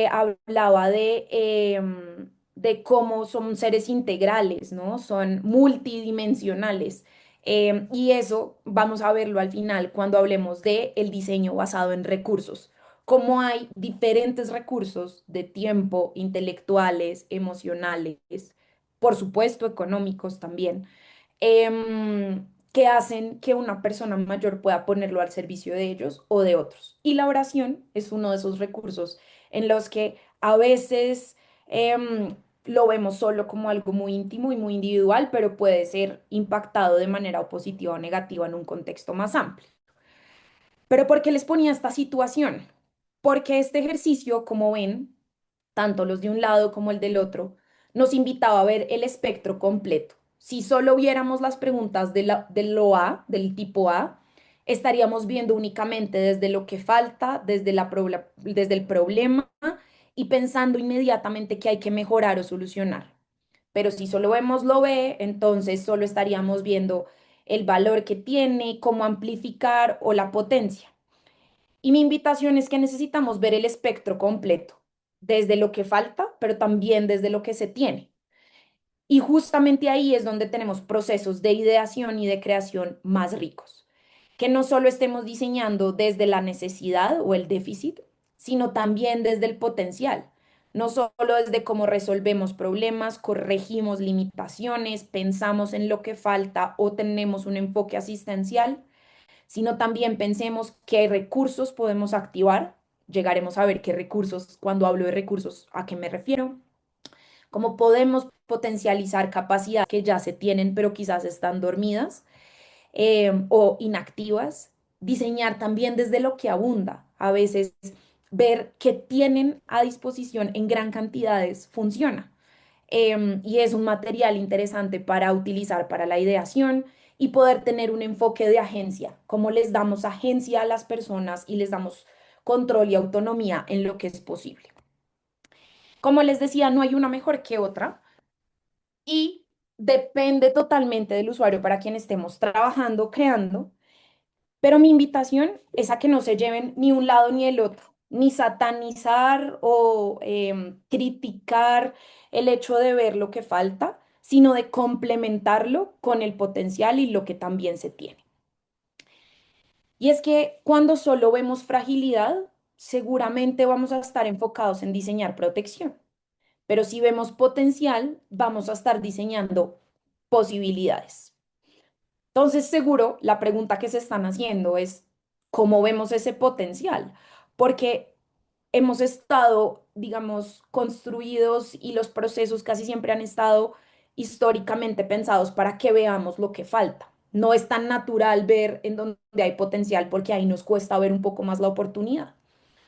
hablaba de cómo son seres integrales, ¿no? Son multidimensionales. Y eso vamos a verlo al final cuando hablemos de el diseño basado en recursos. Cómo hay diferentes recursos de tiempo, intelectuales, emocionales, por supuesto económicos también, que hacen que una persona mayor pueda ponerlo al servicio de ellos o de otros. Y la oración es uno de esos recursos en los que a veces lo vemos solo como algo muy íntimo y muy individual, pero puede ser impactado de manera positiva o negativa en un contexto más amplio. Pero ¿por qué les ponía esta situación? Porque este ejercicio, como ven, tanto los de un lado como el del otro, nos invitaba a ver el espectro completo. Si solo viéramos las preguntas de lo A, del tipo A, estaríamos viendo únicamente desde lo que falta, desde el problema y pensando inmediatamente que hay que mejorar o solucionar. Pero si solo vemos lo B, entonces solo estaríamos viendo el valor que tiene, cómo amplificar o la potencia. Y mi invitación es que necesitamos ver el espectro completo, desde lo que falta, pero también desde lo que se tiene. Y justamente ahí es donde tenemos procesos de ideación y de creación más ricos, que no solo estemos diseñando desde la necesidad o el déficit, sino también desde el potencial. No solo desde cómo resolvemos problemas, corregimos limitaciones, pensamos en lo que falta o tenemos un enfoque asistencial, sino también pensemos qué recursos podemos activar. Llegaremos a ver qué recursos, cuando hablo de recursos, ¿a qué me refiero? Cómo podemos potencializar capacidades que ya se tienen, pero quizás están dormidas o inactivas. Diseñar también desde lo que abunda. A veces ver qué tienen a disposición en gran cantidades funciona. Y es un material interesante para utilizar para la ideación y poder tener un enfoque de agencia, cómo les damos agencia a las personas y les damos control y autonomía en lo que es posible. Como les decía, no hay una mejor que otra y depende totalmente del usuario para quien estemos trabajando, creando, pero mi invitación es a que no se lleven ni un lado ni el otro, ni satanizar o criticar el hecho de ver lo que falta, sino de complementarlo con el potencial y lo que también se tiene. Y es que cuando solo vemos fragilidad, seguramente vamos a estar enfocados en diseñar protección, pero si vemos potencial, vamos a estar diseñando posibilidades. Entonces, seguro, la pregunta que se están haciendo es, ¿cómo vemos ese potencial? Porque hemos estado, digamos, construidos y los procesos casi siempre han estado históricamente pensados para que veamos lo que falta. No es tan natural ver en donde hay potencial porque ahí nos cuesta ver un poco más la oportunidad.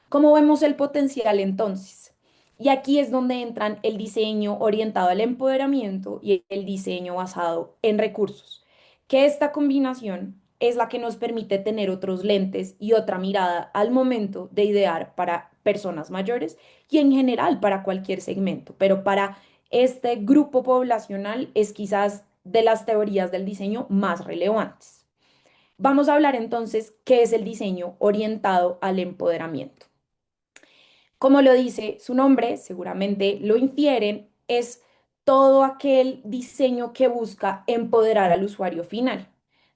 ¿Cómo vemos el potencial entonces? Y aquí es donde entran el diseño orientado al empoderamiento y el diseño basado en recursos, que esta combinación es la que nos permite tener otros lentes y otra mirada al momento de idear para personas mayores y en general para cualquier segmento, pero para este grupo poblacional es quizás de las teorías del diseño más relevantes. Vamos a hablar entonces qué es el diseño orientado al empoderamiento. Como lo dice su nombre, seguramente lo infieren, es todo aquel diseño que busca empoderar al usuario final,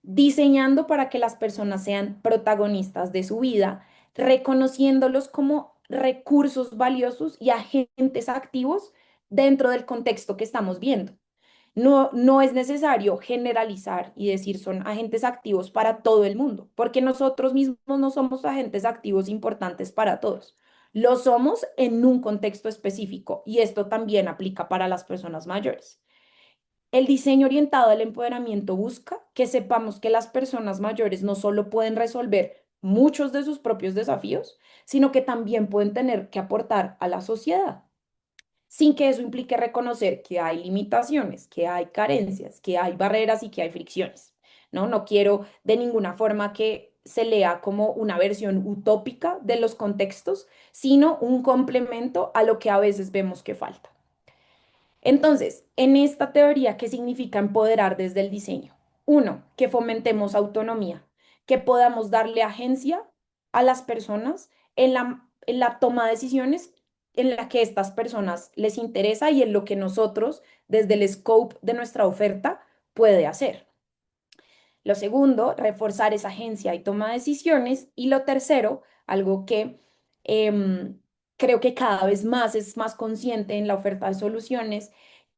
diseñando para que las personas sean protagonistas de su vida, reconociéndolos como recursos valiosos y agentes activos dentro del contexto que estamos viendo. No es necesario generalizar y decir son agentes activos para todo el mundo, porque nosotros mismos no somos agentes activos importantes para todos. Lo somos en un contexto específico y esto también aplica para las personas mayores. El diseño orientado al empoderamiento busca que sepamos que las personas mayores no solo pueden resolver muchos de sus propios desafíos, sino que también pueden tener que aportar a la sociedad sin que eso implique reconocer que hay limitaciones, que hay carencias, que hay barreras y que hay fricciones. No quiero de ninguna forma que se lea como una versión utópica de los contextos, sino un complemento a lo que a veces vemos que falta. Entonces, en esta teoría, ¿qué significa empoderar desde el diseño? Uno, que fomentemos autonomía, que podamos darle agencia a las personas en la toma de decisiones en la que estas personas les interesa y en lo que nosotros, desde el scope de nuestra oferta, puede hacer. Lo segundo, reforzar esa agencia y toma de decisiones. Y lo tercero, algo que creo que cada vez más es más consciente en la oferta de soluciones,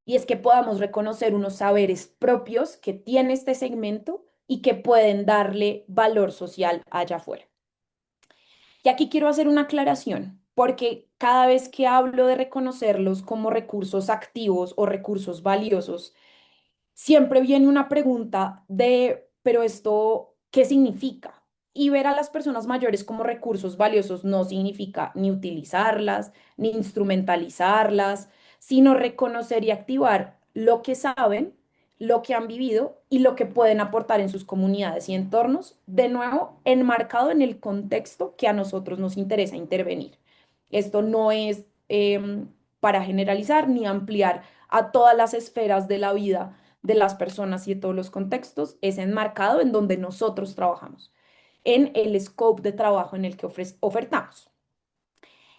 y es que podamos reconocer unos saberes propios que tiene este segmento y que pueden darle valor social allá afuera. Y aquí quiero hacer una aclaración, porque cada vez que hablo de reconocerlos como recursos activos o recursos valiosos, siempre viene una pregunta de, pero esto, ¿qué significa? Y ver a las personas mayores como recursos valiosos no significa ni utilizarlas, ni instrumentalizarlas, sino reconocer y activar lo que saben, lo que han vivido y lo que pueden aportar en sus comunidades y entornos, de nuevo, enmarcado en el contexto que a nosotros nos interesa intervenir. Esto no es para generalizar ni ampliar a todas las esferas de la vida de las personas y de todos los contextos, es enmarcado en donde nosotros trabajamos, en el scope de trabajo en el que ofertamos.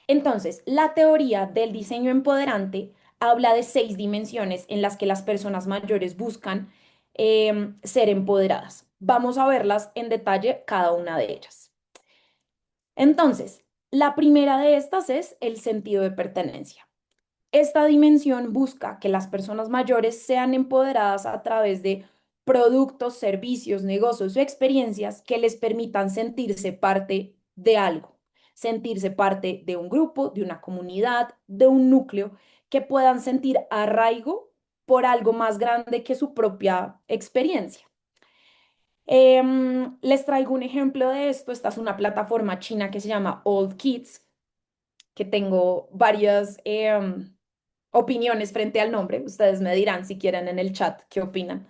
Entonces, la teoría del diseño empoderante habla de 6 dimensiones en las que las personas mayores buscan ser empoderadas. Vamos a verlas en detalle cada una de ellas. Entonces, la primera de estas es el sentido de pertenencia. Esta dimensión busca que las personas mayores sean empoderadas a través de productos, servicios, negocios o experiencias que les permitan sentirse parte de algo, sentirse parte de un grupo, de una comunidad, de un núcleo, que puedan sentir arraigo por algo más grande que su propia experiencia. Les traigo un ejemplo de esto. Esta es una plataforma china que se llama Old Kids, que tengo varias opiniones frente al nombre. Ustedes me dirán si quieren en el chat qué opinan.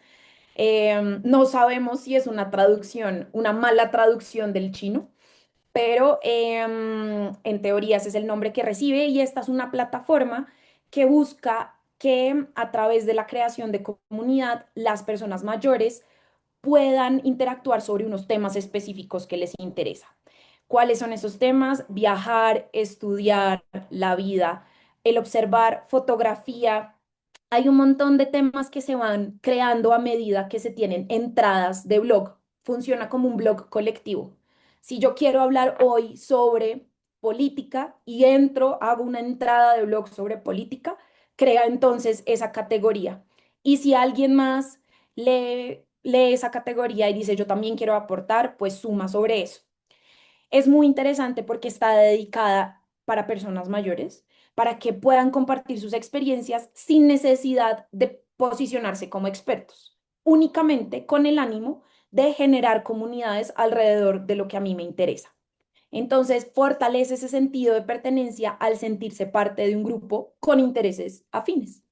No sabemos si es una traducción, una mala traducción del chino, pero en teoría ese es el nombre que recibe y esta es una plataforma que busca que a través de la creación de comunidad las personas mayores puedan interactuar sobre unos temas específicos que les interesa. ¿Cuáles son esos temas? Viajar, estudiar, la vida, el observar, fotografía. Hay un montón de temas que se van creando a medida que se tienen entradas de blog. Funciona como un blog colectivo. Si yo quiero hablar hoy sobre política y entro, hago una entrada de blog sobre política, crea entonces esa categoría. Y si alguien más lee esa categoría y dice yo también quiero aportar, pues suma sobre eso. Es muy interesante porque está dedicada para personas mayores, para que puedan compartir sus experiencias sin necesidad de posicionarse como expertos, únicamente con el ánimo de generar comunidades alrededor de lo que a mí me interesa. Entonces, fortalece ese sentido de pertenencia al sentirse parte de un grupo con intereses afines.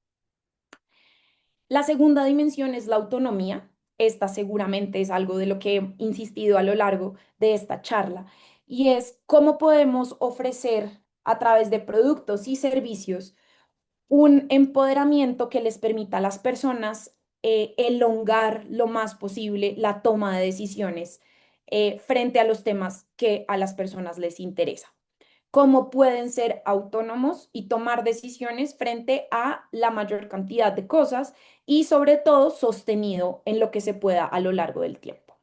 La segunda dimensión es la autonomía. Esta seguramente es algo de lo que he insistido a lo largo de esta charla y es cómo podemos ofrecer a través de productos y servicios un empoderamiento que les permita a las personas elongar lo más posible la toma de decisiones frente a los temas que a las personas les interesa. Cómo pueden ser autónomos y tomar decisiones frente a la mayor cantidad de cosas y sobre todo sostenido en lo que se pueda a lo largo del tiempo.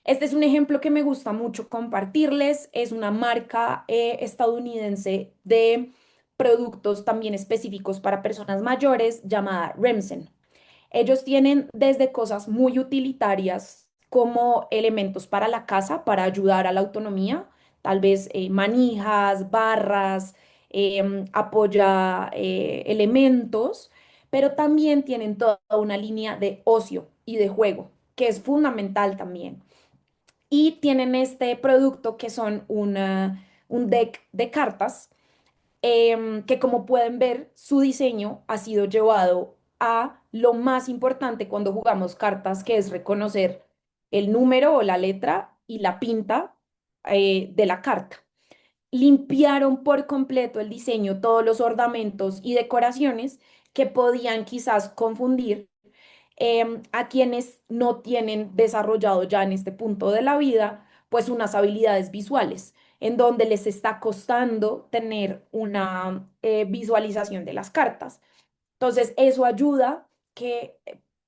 Este es un ejemplo que me gusta mucho compartirles. Es una marca estadounidense de productos también específicos para personas mayores llamada Remsen. Ellos tienen desde cosas muy utilitarias como elementos para la casa, para ayudar a la autonomía, tal vez manijas, barras, apoya elementos, pero también tienen toda una línea de ocio y de juego, que es fundamental también. Y tienen este producto que son un deck de cartas que como pueden ver, su diseño ha sido llevado a lo más importante cuando jugamos cartas, que es reconocer el número o la letra y la pinta de la carta. Limpiaron por completo el diseño, todos los ornamentos y decoraciones que podían quizás confundir a quienes no tienen desarrollado ya en este punto de la vida, pues unas habilidades visuales, en donde les está costando tener una visualización de las cartas. Entonces, eso ayuda que,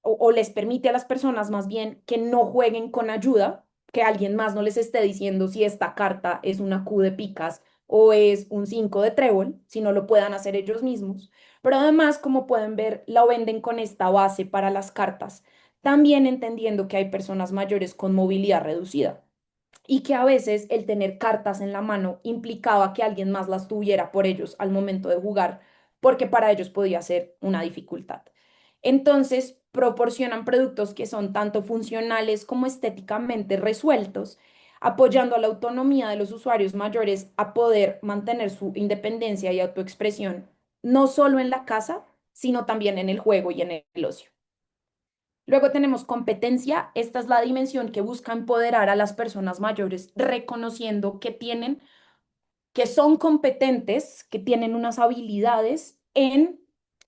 o les permite a las personas más bien que no jueguen con ayuda, que alguien más no les esté diciendo si esta carta es una Q de picas o es un 5 de trébol, si no lo puedan hacer ellos mismos. Pero además, como pueden ver, la venden con esta base para las cartas, también entendiendo que hay personas mayores con movilidad reducida y que a veces el tener cartas en la mano implicaba que alguien más las tuviera por ellos al momento de jugar, porque para ellos podía ser una dificultad. Entonces, proporcionan productos que son tanto funcionales como estéticamente resueltos, apoyando a la autonomía de los usuarios mayores a poder mantener su independencia y autoexpresión, no solo en la casa, sino también en el juego y en el ocio. Luego tenemos competencia. Esta es la dimensión que busca empoderar a las personas mayores, reconociendo que son competentes, que tienen unas habilidades en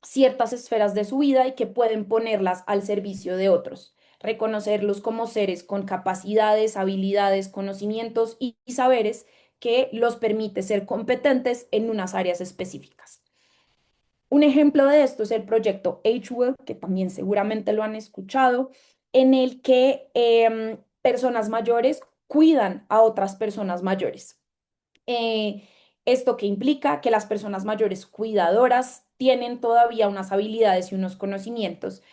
ciertas esferas de su vida y que pueden ponerlas al servicio de otros. Reconocerlos como seres con capacidades, habilidades, conocimientos y saberes que los permite ser competentes en unas áreas específicas. Un ejemplo de esto es el proyecto Age-Well, que también seguramente lo han escuchado, en el que personas mayores cuidan a otras personas mayores. Esto que implica que las personas mayores cuidadoras tienen todavía unas habilidades y unos conocimientos,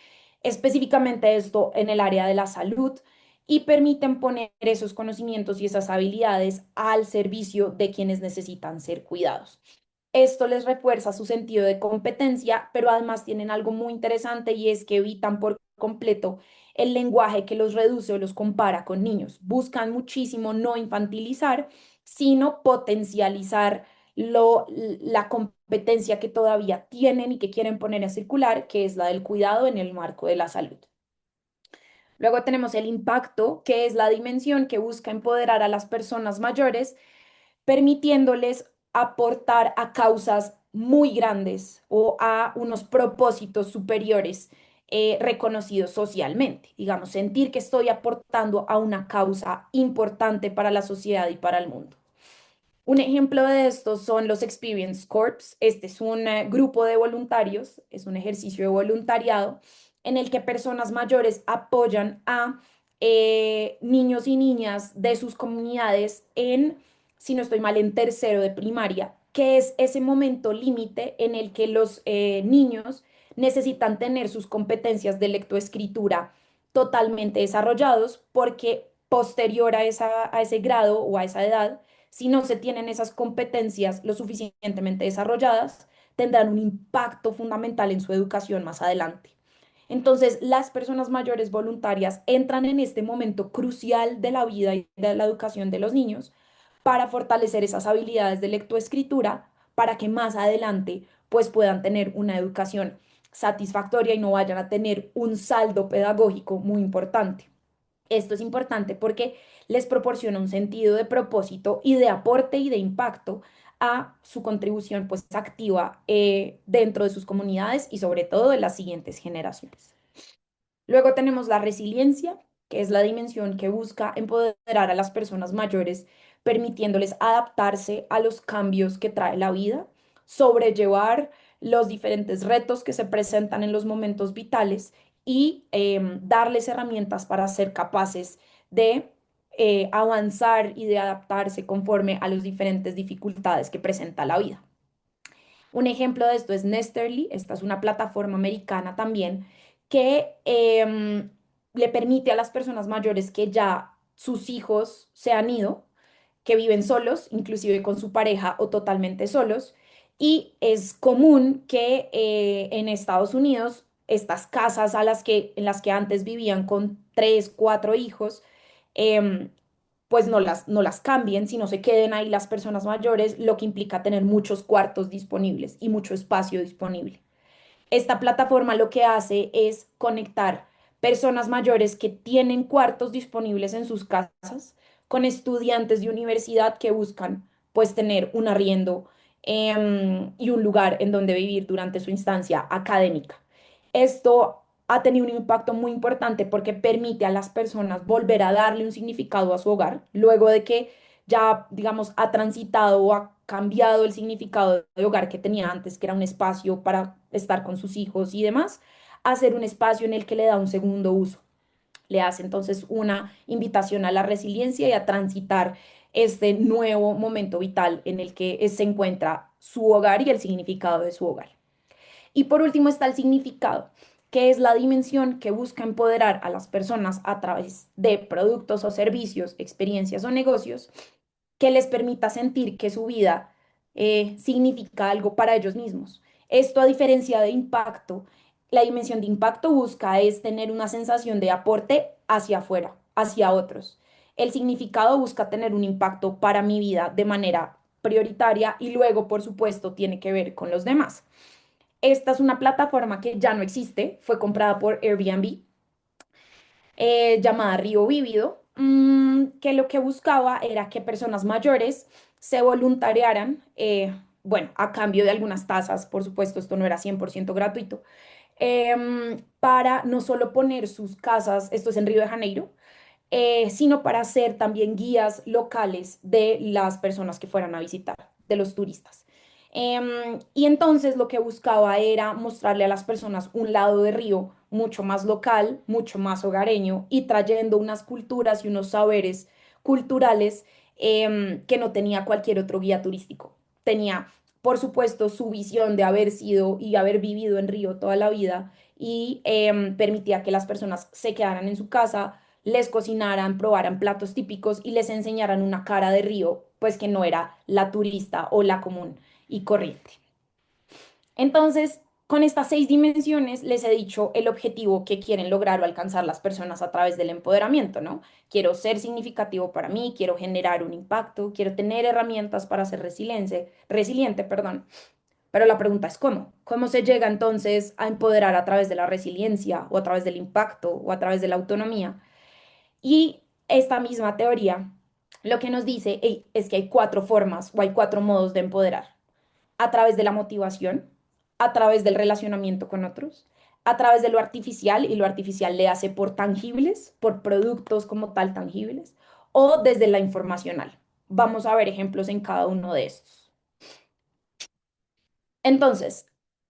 específicamente esto en el área de la salud, y permiten poner esos conocimientos y esas habilidades al servicio de quienes necesitan ser cuidados. Esto les refuerza su sentido de competencia, pero además tienen algo muy interesante y es que evitan por completo el lenguaje que los reduce o los compara con niños. Buscan muchísimo no infantilizar, sino potencializar la competencia que todavía tienen y que quieren poner a circular, que es la del cuidado en el marco de la salud. Luego tenemos el impacto, que es la dimensión que busca empoderar a las personas mayores, permitiéndoles aportar a causas muy grandes o a unos propósitos superiores reconocidos socialmente. Digamos, sentir que estoy aportando a una causa importante para la sociedad y para el mundo. Un ejemplo de esto son los Experience Corps. Este es un grupo de voluntarios, es un ejercicio de voluntariado en el que personas mayores apoyan a niños y niñas de sus comunidades en, si no estoy mal, en tercero de primaria, que es ese momento límite en el que los niños necesitan tener sus competencias de lectoescritura totalmente desarrollados porque posterior a ese grado o a esa edad, si no se tienen esas competencias lo suficientemente desarrolladas, tendrán un impacto fundamental en su educación más adelante. Entonces, las personas mayores voluntarias entran en este momento crucial de la vida y de la educación de los niños para fortalecer esas habilidades de lectoescritura para que más adelante pues puedan tener una educación satisfactoria y no vayan a tener un saldo pedagógico muy importante. Esto es importante porque les proporciona un sentido de propósito y de aporte y de impacto a su contribución pues activa dentro de sus comunidades y sobre todo de las siguientes generaciones. Luego tenemos la resiliencia, que es la dimensión que busca empoderar a las personas mayores, permitiéndoles adaptarse a los cambios que trae la vida, sobrellevar los diferentes retos que se presentan en los momentos vitales y darles herramientas para ser capaces de avanzar y de adaptarse conforme a las diferentes dificultades que presenta la vida. Un ejemplo de esto es Nesterly, esta es una plataforma americana también que le permite a las personas mayores que ya sus hijos se han ido, que viven solos, inclusive con su pareja o totalmente solos, y es común que en Estados Unidos estas casas en las que antes vivían con 3, 4 hijos, em, pues no las cambien, sino se queden ahí las personas mayores, lo que implica tener muchos cuartos disponibles y mucho espacio disponible. Esta plataforma lo que hace es conectar personas mayores que tienen cuartos disponibles en sus casas con estudiantes de universidad que buscan pues tener un arriendo y un lugar en donde vivir durante su instancia académica. Esto ha tenido un impacto muy importante porque permite a las personas volver a darle un significado a su hogar, luego de que ya, digamos, ha transitado o ha cambiado el significado de hogar que tenía antes, que era un espacio para estar con sus hijos y demás, a ser un espacio en el que le da un segundo uso. Le hace entonces una invitación a la resiliencia y a transitar este nuevo momento vital en el que se encuentra su hogar y el significado de su hogar. Y por último está el significado, que es la dimensión que busca empoderar a las personas a través de productos o servicios, experiencias o negocios que les permita sentir que su vida significa algo para ellos mismos. Esto, a diferencia de impacto, la dimensión de impacto busca es tener una sensación de aporte hacia afuera, hacia otros. El significado busca tener un impacto para mi vida de manera prioritaria y luego, por supuesto, tiene que ver con los demás. Esta es una plataforma que ya no existe, fue comprada por Airbnb, llamada Río Vívido, que lo que buscaba era que personas mayores se voluntariaran, bueno, a cambio de algunas tasas, por supuesto, esto no era 100% gratuito, para no solo poner sus casas, esto es en Río de Janeiro, sino para ser también guías locales de las personas que fueran a visitar, de los turistas. Y entonces lo que buscaba era mostrarle a las personas un lado de Río mucho más local, mucho más hogareño y trayendo unas culturas y unos saberes culturales que no tenía cualquier otro guía turístico. Tenía, por supuesto, su visión de haber sido y haber vivido en Río toda la vida y permitía que las personas se quedaran en su casa, les cocinaran, probaran platos típicos y les enseñaran una cara de Río, pues que no era la turista o la común y corriente. Entonces, con estas 6 dimensiones les he dicho el objetivo que quieren lograr o alcanzar las personas a través del empoderamiento, ¿no? Quiero ser significativo para mí, quiero generar un impacto, quiero tener herramientas para ser resiliente, perdón. Pero la pregunta es ¿cómo? ¿Cómo se llega entonces a empoderar a través de la resiliencia o a través del impacto o a través de la autonomía? Y esta misma teoría lo que nos dice es que hay 4 formas o hay 4 modos de empoderar: a través de la motivación, a través del relacionamiento con otros, a través de lo artificial, y lo artificial le hace por tangibles, por productos como tal tangibles, o desde la informacional. Vamos a ver ejemplos en cada uno de estos. Entonces,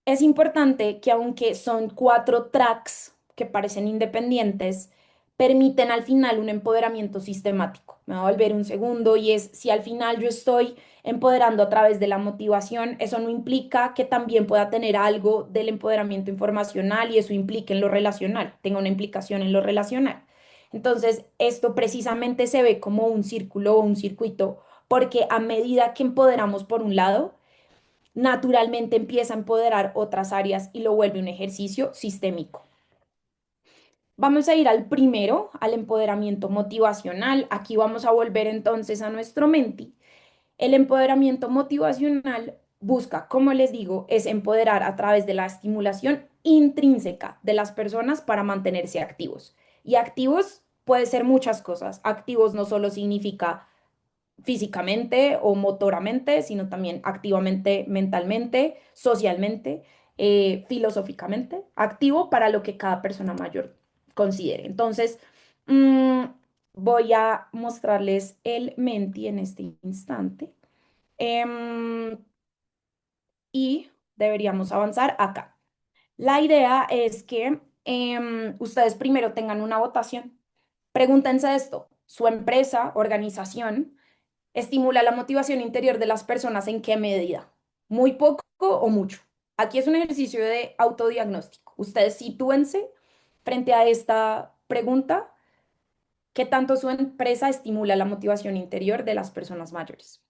es importante que aunque son 4 tracks que parecen independientes, permiten al final un empoderamiento sistemático. Me voy a volver un segundo y es, si al final yo estoy empoderando a través de la motivación, eso no implica que también pueda tener algo del empoderamiento informacional y eso implique en lo relacional, tenga una implicación en lo relacional. Entonces, esto precisamente se ve como un círculo o un circuito, porque a medida que empoderamos por un lado, naturalmente empieza a empoderar otras áreas y lo vuelve un ejercicio sistémico. Vamos a ir al primero, al empoderamiento motivacional. Aquí vamos a volver entonces a nuestro menti. El empoderamiento motivacional busca, como les digo, es empoderar a través de la estimulación intrínseca de las personas para mantenerse activos. Y activos puede ser muchas cosas. Activos no solo significa físicamente o motoramente, sino también activamente, mentalmente, socialmente, filosóficamente, activo para lo que cada persona mayor considere. Entonces, mm, voy a mostrarles el Menti en este instante. Em, y deberíamos avanzar acá. La idea es que ustedes primero tengan una votación. Pregúntense esto: ¿su empresa, organización, estimula la motivación interior de las personas en qué medida? ¿Muy poco o mucho? Aquí es un ejercicio de autodiagnóstico. Ustedes sitúense frente a esta pregunta: ¿qué tanto su empresa estimula la motivación interior de las personas mayores?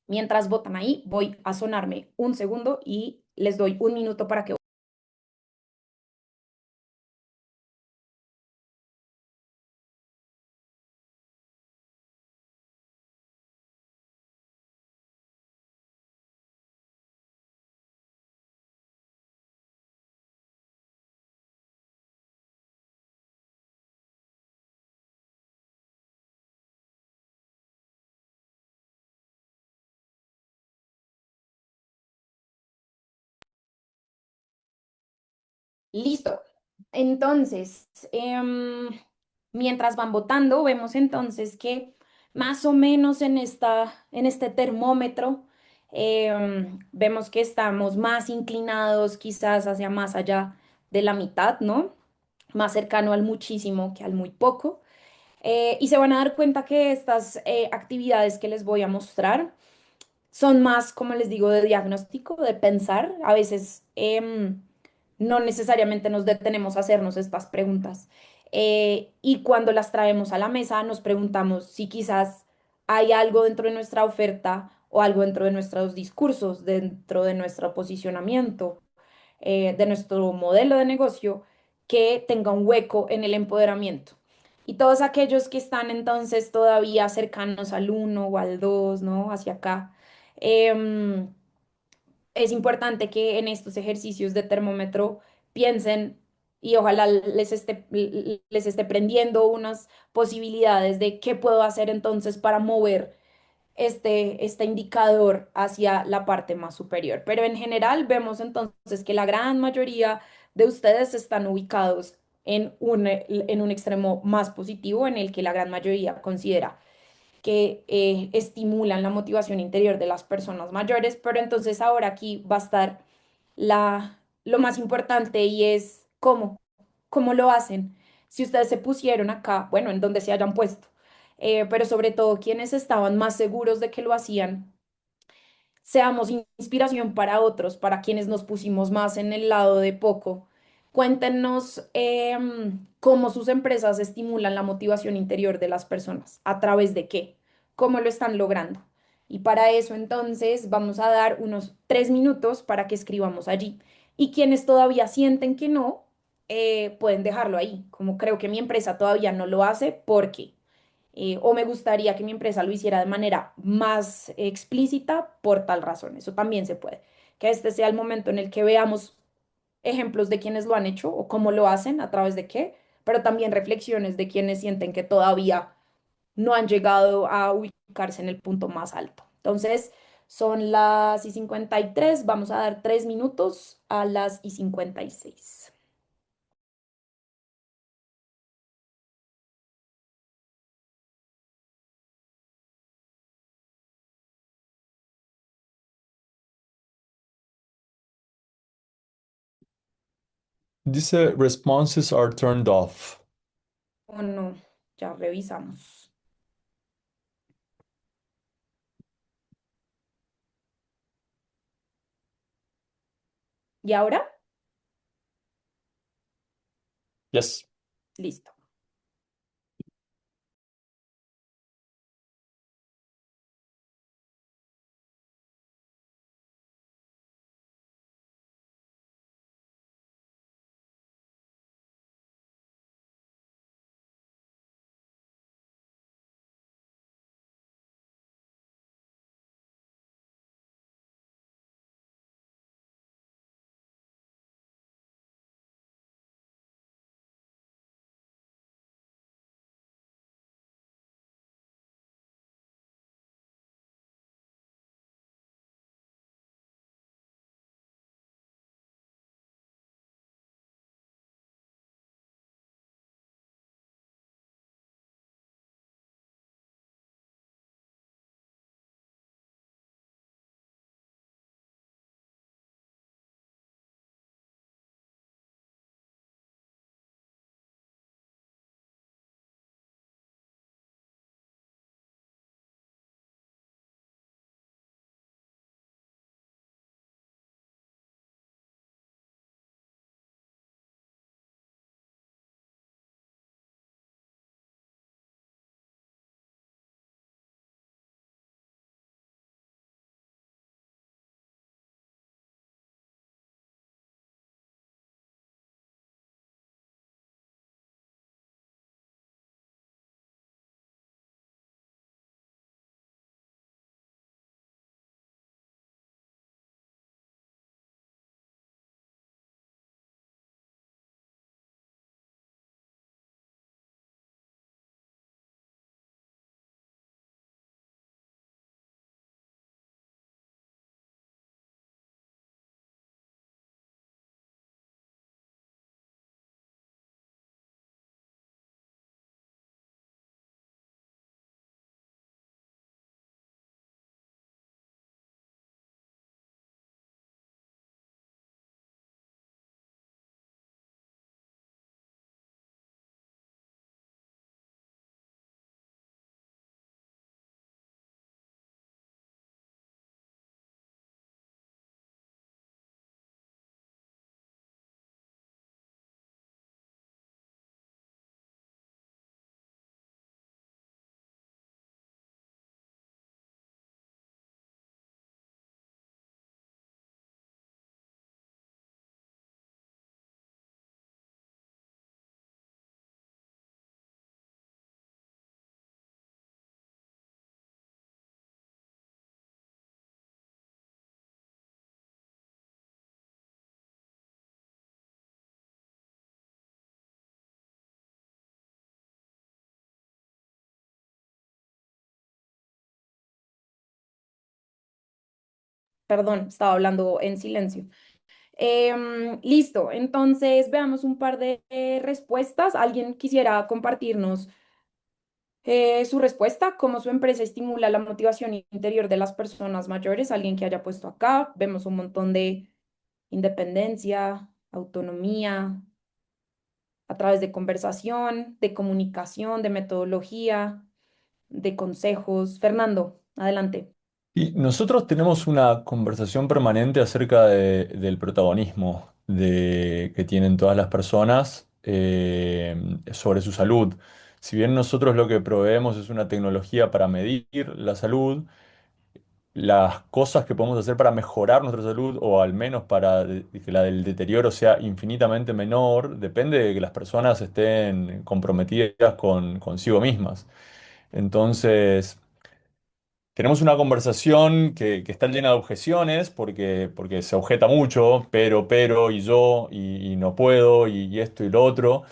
Mientras votan ahí, voy a sonarme un segundo y les doy un minuto para que... Listo. Entonces, mientras van votando, vemos entonces que más o menos en este termómetro, vemos que estamos más inclinados quizás hacia más allá de la mitad, ¿no? Más cercano al muchísimo que al muy poco. Y se van a dar cuenta que estas actividades que les voy a mostrar son más, como les digo, de diagnóstico, de pensar. A veces no necesariamente nos detenemos a hacernos estas preguntas. Y cuando las traemos a la mesa, nos preguntamos si quizás hay algo dentro de nuestra oferta o algo dentro de nuestros discursos, dentro de nuestro posicionamiento, de nuestro modelo de negocio, que tenga un hueco en el empoderamiento. Y todos aquellos que están entonces todavía cercanos al 1 o al 2, ¿no? Hacia acá. em, es importante que en estos ejercicios de termómetro piensen y ojalá les esté prendiendo unas posibilidades de qué puedo hacer entonces para mover este indicador hacia la parte más superior. Pero en general vemos entonces que la gran mayoría de ustedes están ubicados en un extremo más positivo en el que la gran mayoría considera que estimulan la motivación interior de las personas mayores, pero entonces ahora aquí va a estar lo más importante y es cómo lo hacen. Si ustedes se pusieron acá, bueno, en donde se hayan puesto, pero sobre todo quienes estaban más seguros de que lo hacían, seamos inspiración para otros, para quienes nos pusimos más en el lado de poco. Cuéntenos cómo sus empresas estimulan la motivación interior de las personas, a través de qué, cómo lo están logrando. Y para eso entonces vamos a dar unos 3 minutos para que escribamos allí. Y quienes todavía sienten que no, pueden dejarlo ahí. Como creo que mi empresa todavía no lo hace, ¿por qué? O me gustaría que mi empresa lo hiciera de manera más explícita por tal razón. Eso también se puede. Que este sea el momento en el que veamos ejemplos de quienes lo han hecho o cómo lo hacen, a través de qué, pero también reflexiones de quienes sienten que todavía no han llegado a ubicarse en el punto más alto. Entonces, son las y 53, vamos a dar 3 minutos a las y 56. Dice responses are turned off. O no, ya revisamos. ¿Y ahora? Yes. Listo. Perdón, estaba hablando en silencio. Listo, entonces veamos un par de respuestas. ¿Alguien quisiera compartirnos Su respuesta, cómo su empresa estimula la motivación interior de las personas mayores, alguien que haya puesto acá, vemos un montón de independencia, autonomía, a través de conversación, de comunicación, de metodología, de consejos. Fernando, adelante. Y nosotros tenemos una conversación permanente acerca del protagonismo que tienen todas las personas sobre su salud. Si bien nosotros lo que proveemos es una tecnología para medir la salud, las cosas que podemos hacer para mejorar nuestra salud o al menos para que la del deterioro sea infinitamente menor, depende de que las personas estén comprometidas consigo mismas. Entonces, tenemos una conversación que está llena de objeciones porque se objeta mucho, pero, y yo, y no puedo, y esto y lo otro.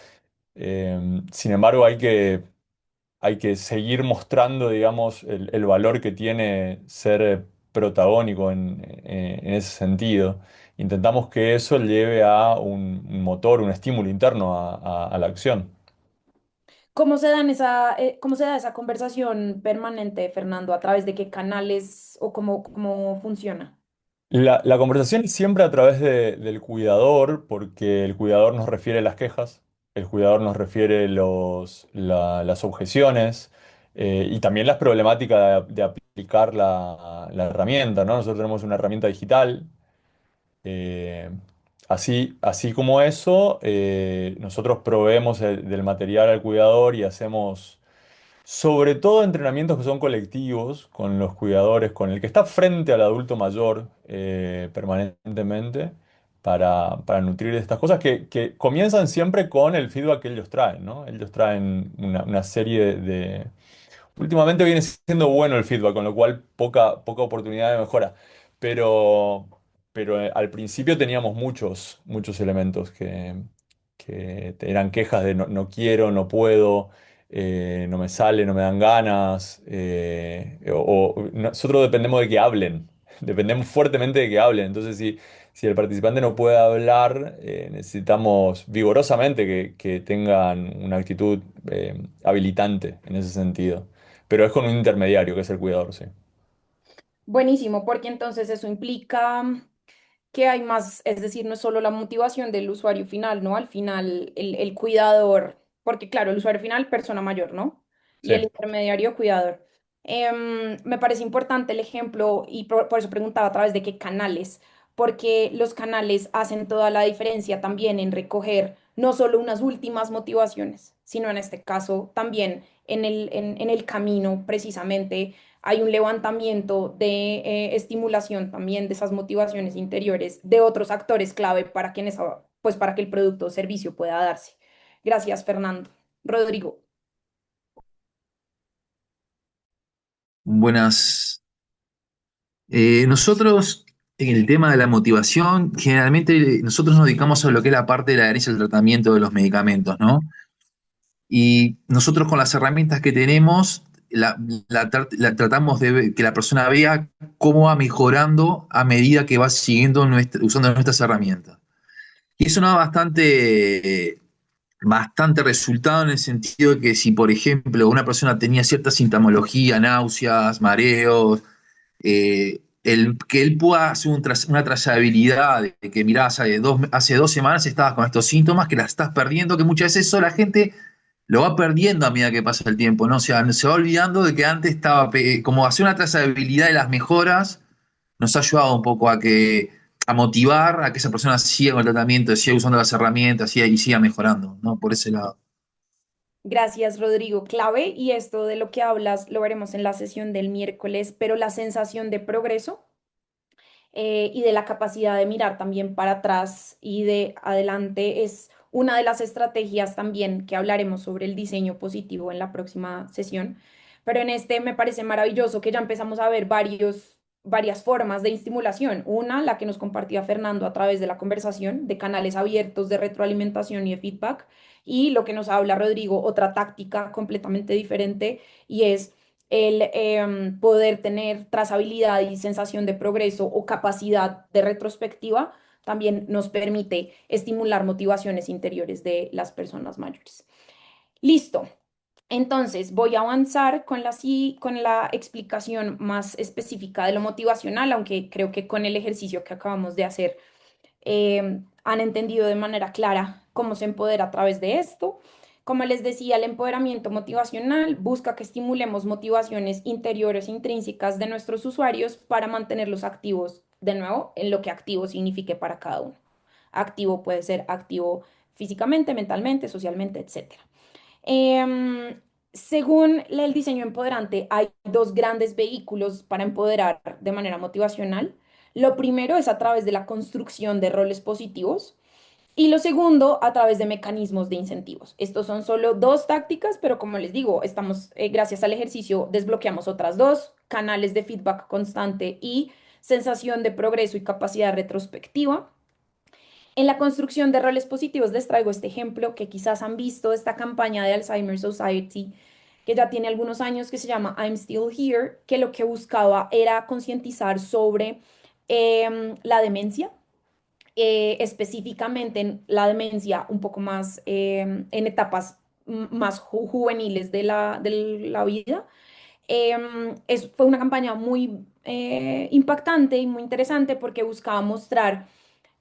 Sin embargo, hay que seguir mostrando, digamos, el valor que tiene ser protagónico en ese sentido. Intentamos que eso lleve a un motor, un estímulo interno a la acción. ¿Cómo se da esa conversación permanente, Fernando? ¿A través de qué canales o cómo funciona? La conversación es siempre a través del cuidador, porque el cuidador nos refiere las quejas, el cuidador nos refiere las objeciones y también las problemáticas de aplicar la herramienta, ¿no? Nosotros tenemos una herramienta digital. eh, así como eso, nosotros proveemos del material al cuidador y hacemos sobre todo entrenamientos que son colectivos con los cuidadores, con el que está frente al adulto mayor permanentemente para nutrir estas cosas que comienzan siempre con el feedback que ellos traen, ¿no? Ellos traen una serie de. Últimamente viene siendo bueno el feedback, con lo cual poca oportunidad de mejora. Pero, pero al principio teníamos muchos elementos que eran quejas de no quiero, no puedo, no me sale, no me dan ganas. Nosotros dependemos de que hablen, dependemos fuertemente de que hablen. Entonces, si el participante no puede hablar, necesitamos vigorosamente que tengan una actitud habilitante en ese sentido. Pero es con un intermediario, que es el cuidador, sí. Buenísimo, porque entonces eso implica que hay más, es decir, no es solo la motivación del usuario final, ¿no? Al final, el cuidador, porque claro, el usuario final, persona mayor, ¿no? Y Sí. el intermediario, cuidador. Me parece importante el ejemplo y por eso preguntaba a través de qué canales, porque los canales hacen toda la diferencia también en recoger no solo unas últimas motivaciones, sino en este caso también en el camino precisamente hay un levantamiento de estimulación también de esas motivaciones interiores de otros actores clave para que, pues para que el producto o servicio pueda darse. Gracias, Fernando. Rodrigo. Buenas. Nosotros, en el tema de la motivación, generalmente nosotros nos dedicamos a lo que es la parte de la herencia del tratamiento de los medicamentos, ¿no? Y nosotros con las herramientas que tenemos, tratamos de que la persona vea cómo va mejorando a medida que va siguiendo usando nuestras herramientas. Y eso nos da bastante resultado en el sentido de que si, por ejemplo, una persona tenía cierta sintomología, náuseas, mareos, que él pueda hacer una trazabilidad de que, mirá, hace 2 semanas estabas con estos síntomas, que las estás perdiendo, que muchas veces eso la gente lo va perdiendo a medida que pasa el tiempo, ¿no? O sea, se va olvidando de que antes estaba, como hacer una trazabilidad de las mejoras, nos ha ayudado un poco a motivar a que esa persona siga con el tratamiento, siga usando las herramientas y siga mejorando, ¿no? Por ese lado. Gracias, Rodrigo. Clave, y esto de lo que hablas lo veremos en la sesión del miércoles, pero la sensación de progreso y de la capacidad de mirar también para atrás y de adelante es una de las estrategias también que hablaremos sobre el diseño positivo en la próxima sesión. Pero en este me parece maravilloso que ya empezamos a ver varias formas de estimulación. Una, la que nos compartía Fernando a través de la conversación, de canales abiertos de retroalimentación y de feedback. Y lo que nos habla Rodrigo, otra táctica completamente diferente, y es el poder tener trazabilidad y sensación de progreso o capacidad de retrospectiva también nos permite estimular motivaciones interiores de las personas mayores. Listo. Entonces, voy a avanzar con la explicación más específica de lo motivacional, aunque creo que con el ejercicio que acabamos de hacer han entendido de manera clara cómo se empodera a través de esto. Como les decía, el empoderamiento motivacional busca que estimulemos motivaciones interiores e intrínsecas de nuestros usuarios para mantenerlos activos, de nuevo, en lo que activo signifique para cada uno. Activo puede ser activo físicamente, mentalmente, socialmente, etcétera. Según el diseño empoderante, hay dos grandes vehículos para empoderar de manera motivacional. Lo primero es a través de la construcción de roles positivos y lo segundo a través de mecanismos de incentivos. Estos son solo dos tácticas, pero como les digo, gracias al ejercicio desbloqueamos otras dos, canales de feedback constante y sensación de progreso y capacidad retrospectiva. En la construcción de roles positivos les traigo este ejemplo que quizás han visto, esta campaña de Alzheimer's Society, que ya tiene algunos años, que se llama I'm Still Here, que lo que buscaba era concientizar sobre la demencia, específicamente en la demencia un poco más en etapas más juveniles de la vida. Fue una campaña muy impactante y muy interesante porque buscaba mostrar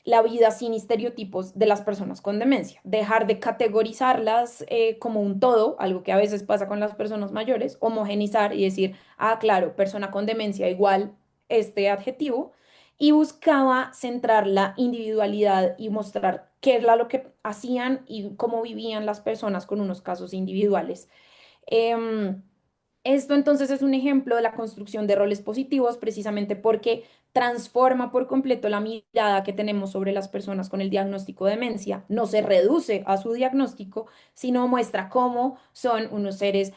la vida sin estereotipos de las personas con demencia, dejar de categorizarlas como un todo, algo que a veces pasa con las personas mayores, homogenizar y decir, ah, claro, persona con demencia igual este adjetivo, y buscaba centrar la individualidad y mostrar qué era lo que hacían y cómo vivían las personas con unos casos individuales. Em, Esto entonces es un ejemplo de la construcción de roles positivos, precisamente porque transforma por completo la mirada que tenemos sobre las personas con el diagnóstico de demencia. No se reduce a su diagnóstico, sino muestra cómo son unos seres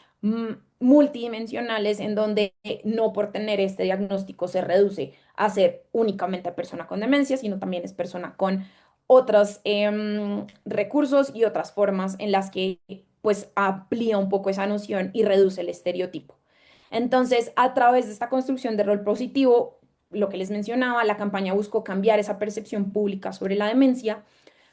multidimensionales en donde no por tener este diagnóstico se reduce a ser únicamente persona con demencia, sino también es persona con otros recursos y otras formas en las que pues amplía un poco esa noción y reduce el estereotipo. Entonces, a través de esta construcción de rol positivo, lo que les mencionaba, la campaña buscó cambiar esa percepción pública sobre la demencia,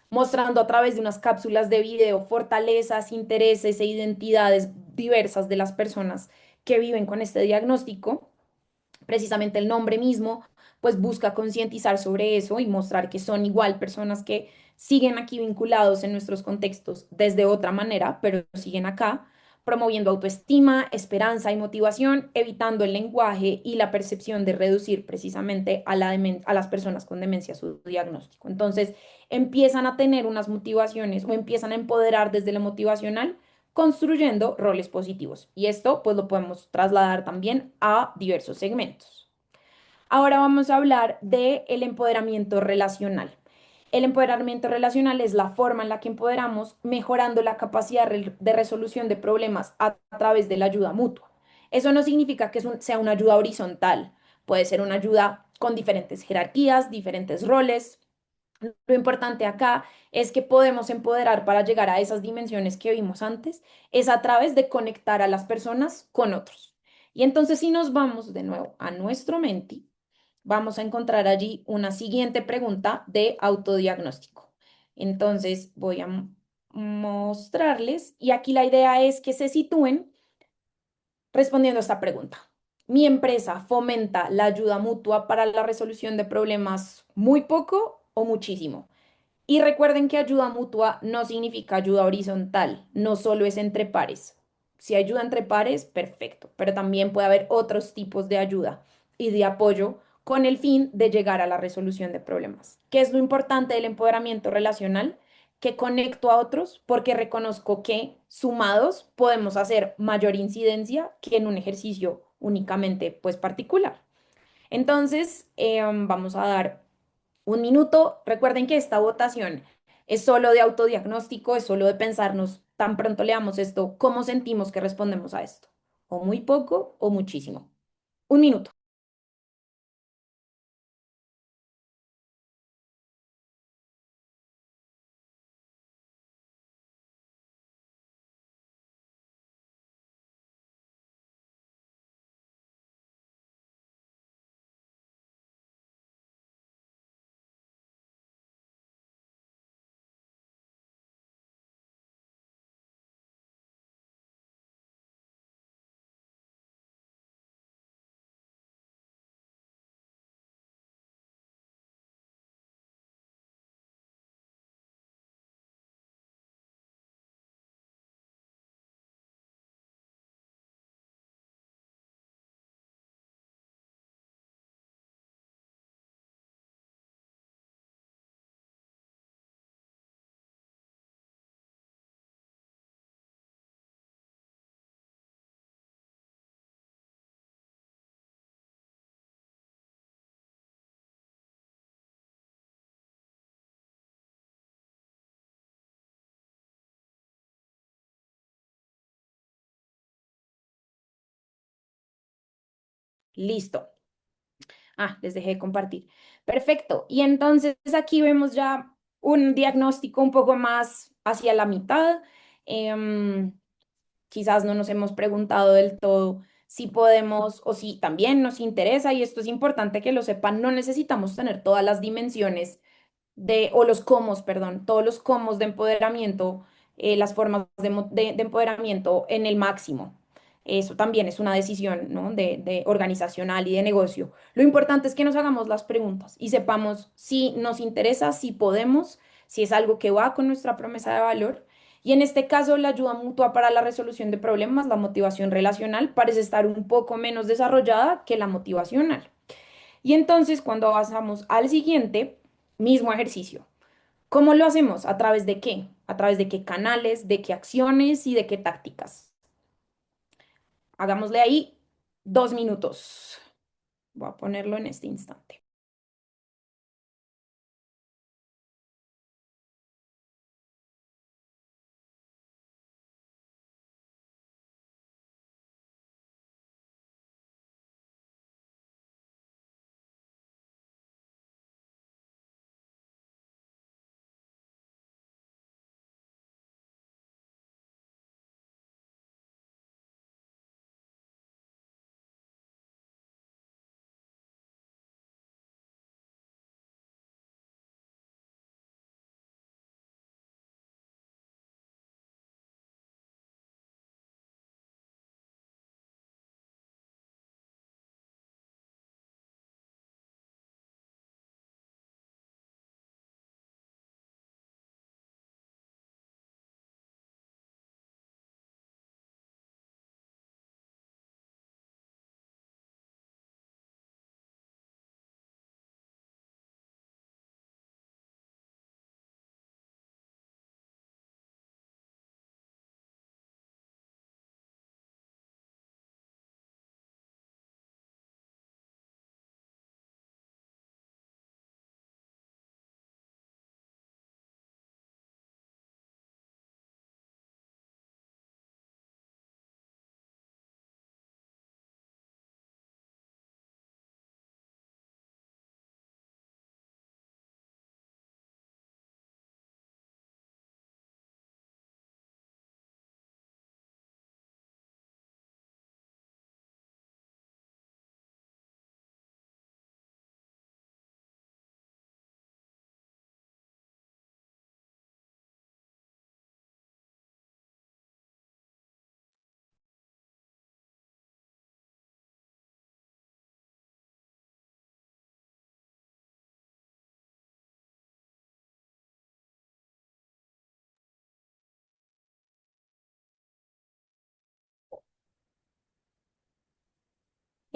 mostrando a través de unas cápsulas de video fortalezas, intereses e identidades diversas de las personas que viven con este diagnóstico. Precisamente el nombre mismo, pues busca concientizar sobre eso y mostrar que son igual personas que siguen aquí vinculados en nuestros contextos desde otra manera, pero siguen acá, promoviendo autoestima, esperanza y motivación, evitando el lenguaje y la percepción de reducir precisamente a a las personas con demencia su diagnóstico. Entonces, empiezan a tener unas motivaciones o empiezan a empoderar desde lo motivacional construyendo roles positivos. Y esto pues lo podemos trasladar también a diversos segmentos. Ahora vamos a hablar del empoderamiento relacional. El empoderamiento relacional es la forma en la que empoderamos mejorando la capacidad de resolución de problemas a través de la ayuda mutua. Eso no significa que sea una ayuda horizontal, puede ser una ayuda con diferentes jerarquías, diferentes roles. Lo importante acá es que podemos empoderar para llegar a esas dimensiones que vimos antes, es a través de conectar a las personas con otros. Y entonces si nos vamos de nuevo a nuestro Menti, vamos a encontrar allí una siguiente pregunta de autodiagnóstico. Entonces voy a mostrarles y aquí la idea es que se sitúen respondiendo a esta pregunta. ¿Mi empresa fomenta la ayuda mutua para la resolución de problemas muy poco o muchísimo? Y recuerden que ayuda mutua no significa ayuda horizontal, no solo es entre pares. Si hay ayuda entre pares, perfecto, pero también puede haber otros tipos de ayuda y de apoyo con el fin de llegar a la resolución de problemas. ¿Qué es lo importante del empoderamiento relacional? Que conecto a otros porque reconozco que sumados podemos hacer mayor incidencia que en un ejercicio únicamente pues particular. Entonces, vamos a dar un minuto. Recuerden que esta votación es solo de autodiagnóstico, es solo de pensarnos, tan pronto leamos esto, cómo sentimos que respondemos a esto. O muy poco o muchísimo. Un minuto. Listo. Les dejé de compartir. Perfecto. Y entonces aquí vemos ya un diagnóstico un poco más hacia la mitad. Em, Quizás no nos hemos preguntado del todo si podemos o si también nos interesa, y esto es importante que lo sepan, no necesitamos tener todas las dimensiones o los comos, perdón, todos los comos de empoderamiento, las formas de empoderamiento en el máximo. Eso también es una decisión, ¿no? de organizacional y de negocio. Lo importante es que nos hagamos las preguntas y sepamos si nos interesa, si podemos, si es algo que va con nuestra promesa de valor. Y en este caso, la ayuda mutua para la resolución de problemas, la motivación relacional, parece estar un poco menos desarrollada que la motivacional. Y entonces, cuando avanzamos al siguiente, mismo ejercicio. ¿Cómo lo hacemos? ¿A través de qué? ¿A través de qué canales, de qué acciones y de qué tácticas? Hagámosle ahí 2 minutos. Voy a ponerlo en este instante.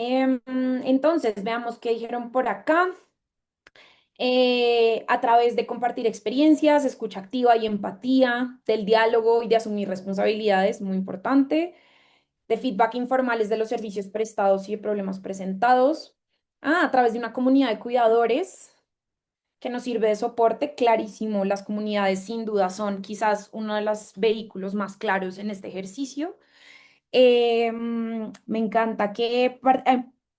Entonces, veamos qué dijeron por acá. A través de compartir experiencias, escucha activa y empatía, del diálogo y de asumir responsabilidades, muy importante, de feedback informales de los servicios prestados y de problemas presentados. A través de una comunidad de cuidadores que nos sirve de soporte, clarísimo, las comunidades sin duda son quizás uno de los vehículos más claros en este ejercicio. Me encanta que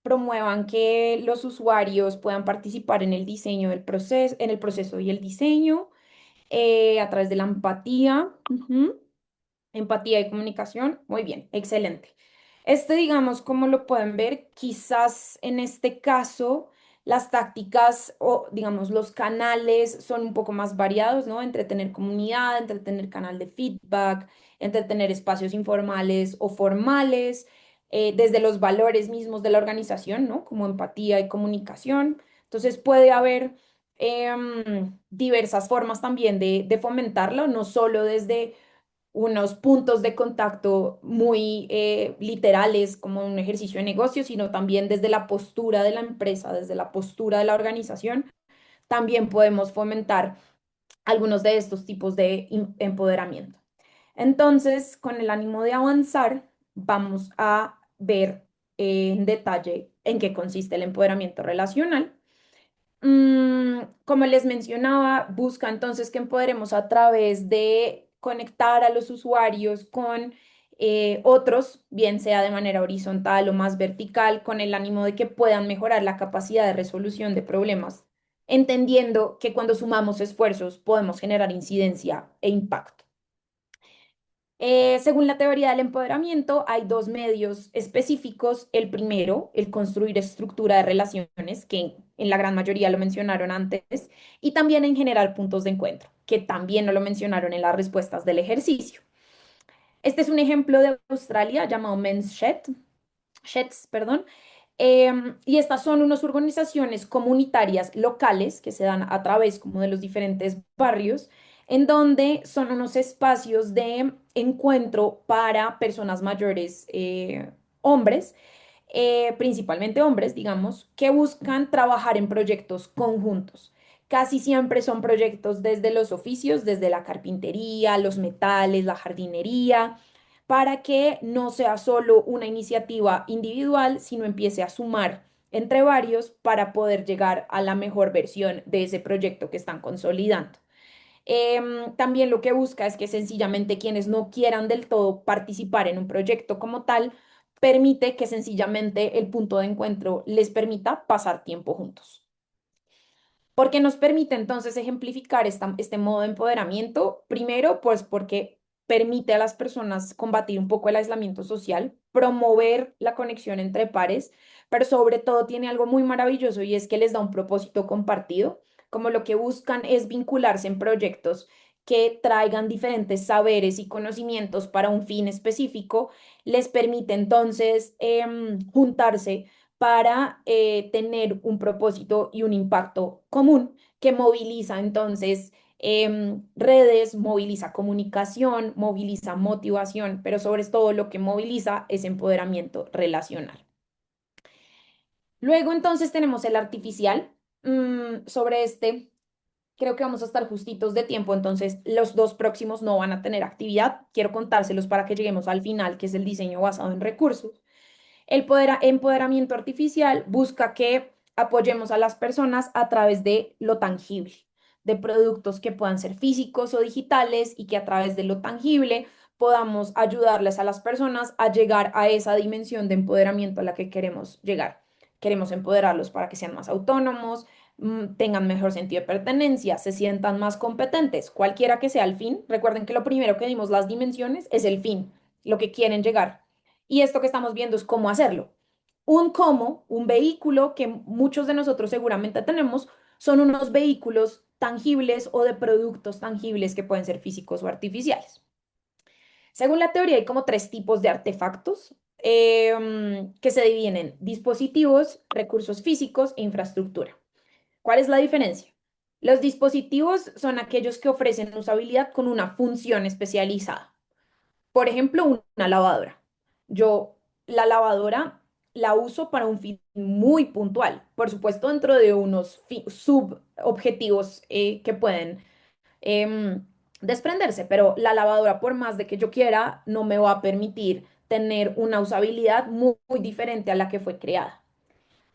promuevan que los usuarios puedan participar en el diseño del proceso, en el proceso y el diseño, a través de la empatía. Empatía y comunicación. Muy bien, excelente. Digamos, como lo pueden ver, quizás en este caso las tácticas o, digamos, los canales son un poco más variados, ¿no? Entre tener comunidad, entre tener canal de feedback, entre tener espacios informales o formales, desde los valores mismos de la organización, ¿no? Como empatía y comunicación. Entonces puede haber diversas formas también de fomentarlo, no solo desde unos puntos de contacto muy literales como un ejercicio de negocio, sino también desde la postura de la empresa, desde la postura de la organización, también podemos fomentar algunos de estos tipos de empoderamiento. Entonces, con el ánimo de avanzar, vamos a ver en detalle en qué consiste el empoderamiento relacional. Como les mencionaba, busca entonces que empoderemos a través de conectar a los usuarios con otros, bien sea de manera horizontal o más vertical, con el ánimo de que puedan mejorar la capacidad de resolución de problemas, entendiendo que cuando sumamos esfuerzos podemos generar incidencia e impacto. Según la teoría del empoderamiento, hay dos medios específicos. El primero, el construir estructura de relaciones, que en la gran mayoría lo mencionaron antes, y también en generar puntos de encuentro, que también no lo mencionaron en las respuestas del ejercicio. Este es un ejemplo de Australia llamado Men's Sheds, perdón. Y estas son unas organizaciones comunitarias locales que se dan a través como de los diferentes barrios, en donde son unos espacios de encuentro para personas mayores, hombres, principalmente hombres, digamos, que buscan trabajar en proyectos conjuntos. Casi siempre son proyectos desde los oficios, desde la carpintería, los metales, la jardinería, para que no sea solo una iniciativa individual, sino empiece a sumar entre varios para poder llegar a la mejor versión de ese proyecto que están consolidando. También lo que busca es que sencillamente quienes no quieran del todo participar en un proyecto como tal, permite que sencillamente el punto de encuentro les permita pasar tiempo juntos. ¿Por qué nos permite entonces ejemplificar este modo de empoderamiento? Primero, pues porque permite a las personas combatir un poco el aislamiento social, promover la conexión entre pares, pero sobre todo tiene algo muy maravilloso y es que les da un propósito compartido, como lo que buscan es vincularse en proyectos que traigan diferentes saberes y conocimientos para un fin específico, les permite entonces juntarse para tener un propósito y un impacto común que moviliza entonces redes, moviliza comunicación, moviliza motivación, pero sobre todo lo que moviliza es empoderamiento relacional. Luego entonces tenemos el artificial. Sobre este, creo que vamos a estar justitos de tiempo, entonces los dos próximos no van a tener actividad. Quiero contárselos para que lleguemos al final, que es el diseño basado en recursos. El empoderamiento artificial busca que apoyemos a las personas a través de lo tangible, de productos que puedan ser físicos o digitales y que a través de lo tangible podamos ayudarles a las personas a llegar a esa dimensión de empoderamiento a la que queremos llegar. Queremos empoderarlos para que sean más autónomos, tengan mejor sentido de pertenencia, se sientan más competentes, cualquiera que sea el fin. Recuerden que lo primero que dimos las dimensiones es el fin, lo que quieren llegar. Y esto que estamos viendo es cómo hacerlo. Un vehículo que muchos de nosotros seguramente tenemos, son unos vehículos tangibles o de productos tangibles que pueden ser físicos o artificiales. Según la teoría, hay como tres tipos de artefactos que se dividen en dispositivos, recursos físicos e infraestructura. ¿Cuál es la diferencia? Los dispositivos son aquellos que ofrecen usabilidad con una función especializada. Por ejemplo, una lavadora. Yo la lavadora la uso para un fin muy puntual, por supuesto dentro de unos subobjetivos que pueden em, desprenderse, pero la lavadora, por más de que yo quiera, no me va a permitir tener una usabilidad muy diferente a la que fue creada.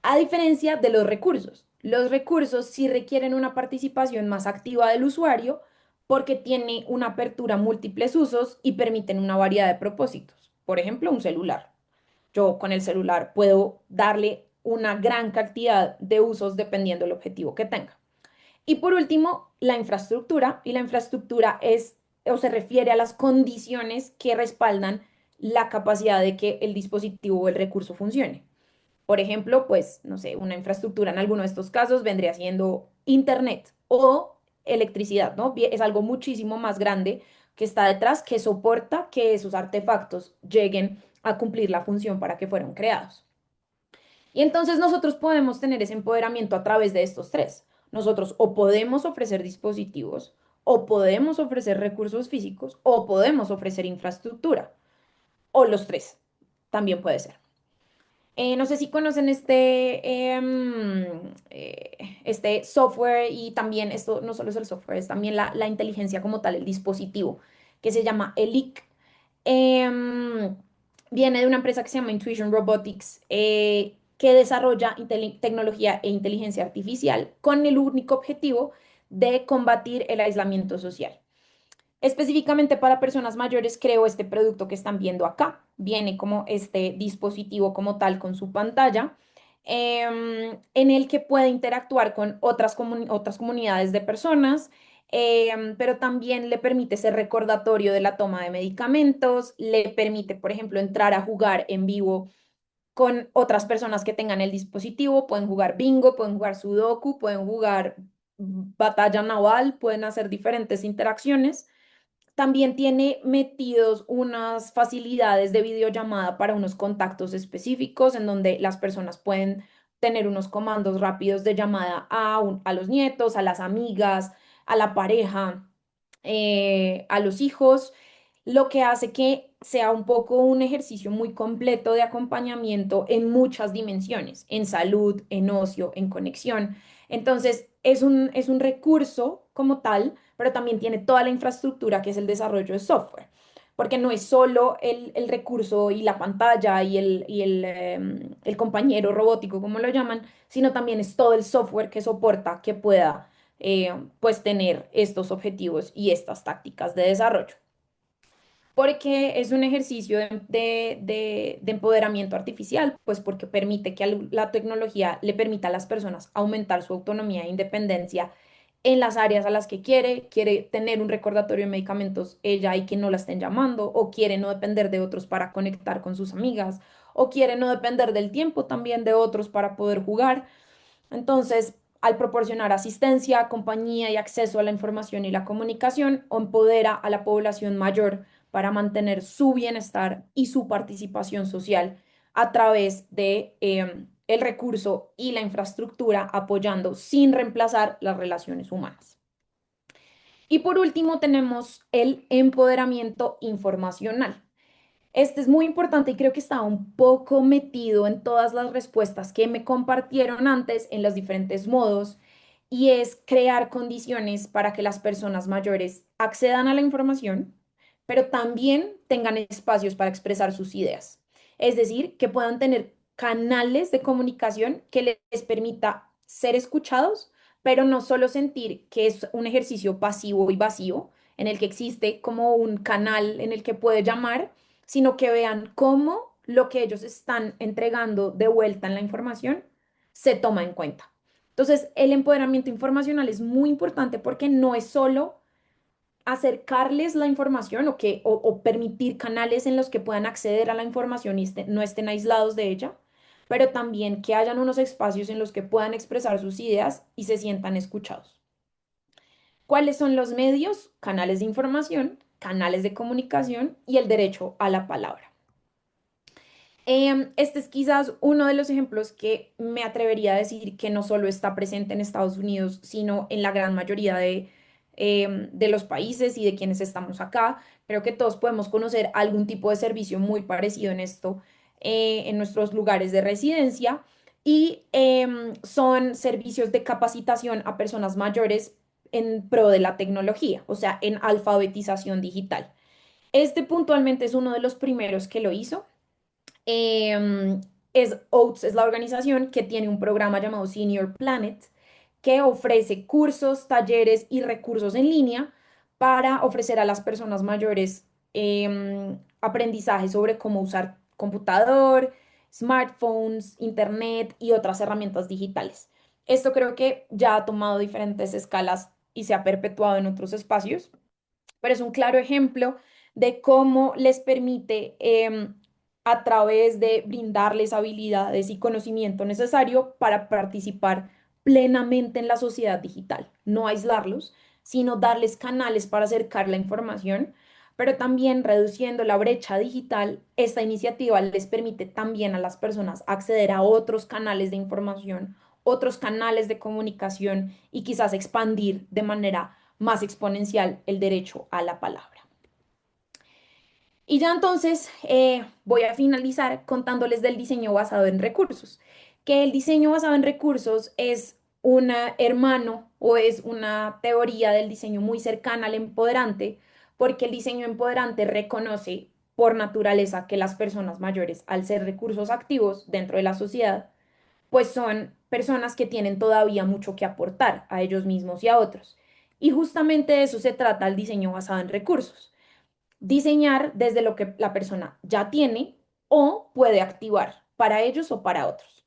A diferencia de los recursos sí requieren una participación más activa del usuario porque tiene una apertura a múltiples usos y permiten una variedad de propósitos. Por ejemplo, un celular. Yo con el celular puedo darle una gran cantidad de usos dependiendo del objetivo que tenga. Y por último, la infraestructura. Y la infraestructura es o se refiere a las condiciones que respaldan la capacidad de que el dispositivo o el recurso funcione. Por ejemplo, pues, no sé, una infraestructura en alguno de estos casos vendría siendo internet o electricidad, ¿no? Es algo muchísimo más grande que está detrás, que soporta que esos artefactos lleguen a cumplir la función para que fueron creados. Y entonces nosotros podemos tener ese empoderamiento a través de estos tres. Nosotros o podemos ofrecer dispositivos, o podemos ofrecer recursos físicos, o podemos ofrecer infraestructura, o los tres. También puede ser. No sé si conocen este software y también esto no solo es el software, es también la inteligencia como tal, el dispositivo, que se llama ELIC. Em, Viene de una empresa que se llama Intuition Robotics, que desarrolla tecnología e inteligencia artificial con el único objetivo de combatir el aislamiento social. Específicamente para personas mayores, creo este producto que están viendo acá. Viene como este dispositivo como tal con su pantalla, en el que puede interactuar con otras comunidades de personas, pero también le permite ser recordatorio de la toma de medicamentos, le permite, por ejemplo, entrar a jugar en vivo con otras personas que tengan el dispositivo, pueden jugar bingo, pueden jugar sudoku, pueden jugar batalla naval, pueden hacer diferentes interacciones. También tiene metidos unas facilidades de videollamada para unos contactos específicos en donde las personas pueden tener unos comandos rápidos de llamada a los nietos, a las amigas, a la pareja, a los hijos, lo que hace que sea un poco un ejercicio muy completo de acompañamiento en muchas dimensiones, en salud, en ocio, en conexión. Entonces, es un recurso como tal, pero también tiene toda la infraestructura que es el desarrollo de software, porque no es solo el recurso y la pantalla y el compañero robótico, como lo llaman, sino también es todo el software que soporta que pueda pues tener estos objetivos y estas tácticas de desarrollo. Porque es un ejercicio de empoderamiento artificial, pues porque permite que la tecnología le permita a las personas aumentar su autonomía e independencia en las áreas a las que quiere tener un recordatorio de medicamentos ella y que no la estén llamando, o quiere no depender de otros para conectar con sus amigas, o quiere no depender del tiempo también de otros para poder jugar. Entonces, al proporcionar asistencia, compañía y acceso a la información y la comunicación, empodera a la población mayor para mantener su bienestar y su participación social a través de el recurso y la infraestructura, apoyando sin reemplazar las relaciones humanas. Y por último, tenemos el empoderamiento informacional. Este es muy importante y creo que está un poco metido en todas las respuestas que me compartieron antes en los diferentes modos, y es crear condiciones para que las personas mayores accedan a la información, pero también tengan espacios para expresar sus ideas. Es decir, que puedan tener canales de comunicación que les permita ser escuchados, pero no solo sentir que es un ejercicio pasivo y vacío, en el que existe como un canal en el que puede llamar, sino que vean cómo lo que ellos están entregando de vuelta en la información se toma en cuenta. Entonces, el empoderamiento informacional es muy importante porque no es solo acercarles la información o permitir canales en los que puedan acceder a la información y no estén aislados de ella, pero también que hayan unos espacios en los que puedan expresar sus ideas y se sientan escuchados. ¿Cuáles son los medios? Canales de información, canales de comunicación y el derecho a la palabra. Este es quizás uno de los ejemplos que me atrevería a decir que no solo está presente en Estados Unidos, sino en la gran mayoría de los países y de quienes estamos acá. Creo que todos podemos conocer algún tipo de servicio muy parecido en esto, en nuestros lugares de residencia, y son servicios de capacitación a personas mayores en pro de la tecnología, o sea, en alfabetización digital. Este puntualmente es uno de los primeros que lo hizo. Oats es la organización que tiene un programa llamado Senior Planet, que ofrece cursos, talleres y recursos en línea para ofrecer a las personas mayores aprendizaje sobre cómo usar computador, smartphones, internet y otras herramientas digitales. Esto creo que ya ha tomado diferentes escalas y se ha perpetuado en otros espacios, pero es un claro ejemplo de cómo les permite, a través de brindarles habilidades y conocimiento necesario para participar plenamente en la sociedad digital. No aislarlos, sino darles canales para acercar la información, pero también reduciendo la brecha digital. Esta iniciativa les permite también a las personas acceder a otros canales de información, otros canales de comunicación, y quizás expandir de manera más exponencial el derecho a la palabra. Y ya entonces voy a finalizar contándoles del diseño basado en recursos, que el diseño basado en recursos es un hermano o es una teoría del diseño muy cercana al empoderante, porque el diseño empoderante reconoce por naturaleza que las personas mayores, al ser recursos activos dentro de la sociedad, pues son personas que tienen todavía mucho que aportar a ellos mismos y a otros. Y justamente de eso se trata el diseño basado en recursos. Diseñar desde lo que la persona ya tiene o puede activar para ellos o para otros.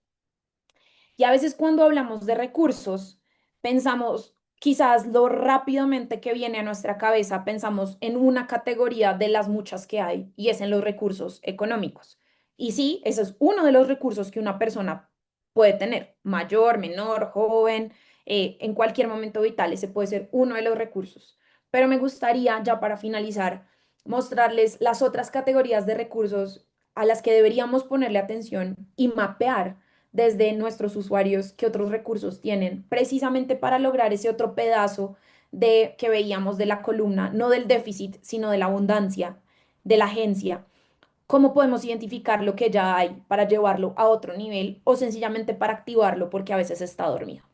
Y a veces cuando hablamos de recursos, pensamos quizás lo rápidamente que viene a nuestra cabeza, pensamos en una categoría de las muchas que hay y es en los recursos económicos. Y sí, ese es uno de los recursos que una persona puede tener, mayor, menor, joven, en cualquier momento vital, ese puede ser uno de los recursos. Pero me gustaría, ya para finalizar, mostrarles las otras categorías de recursos a las que deberíamos ponerle atención y mapear desde nuestros usuarios qué otros recursos tienen, precisamente para lograr ese otro pedazo de que veíamos de la columna, no del déficit, sino de la abundancia, de la agencia. ¿Cómo podemos identificar lo que ya hay para llevarlo a otro nivel o sencillamente para activarlo porque a veces está dormido?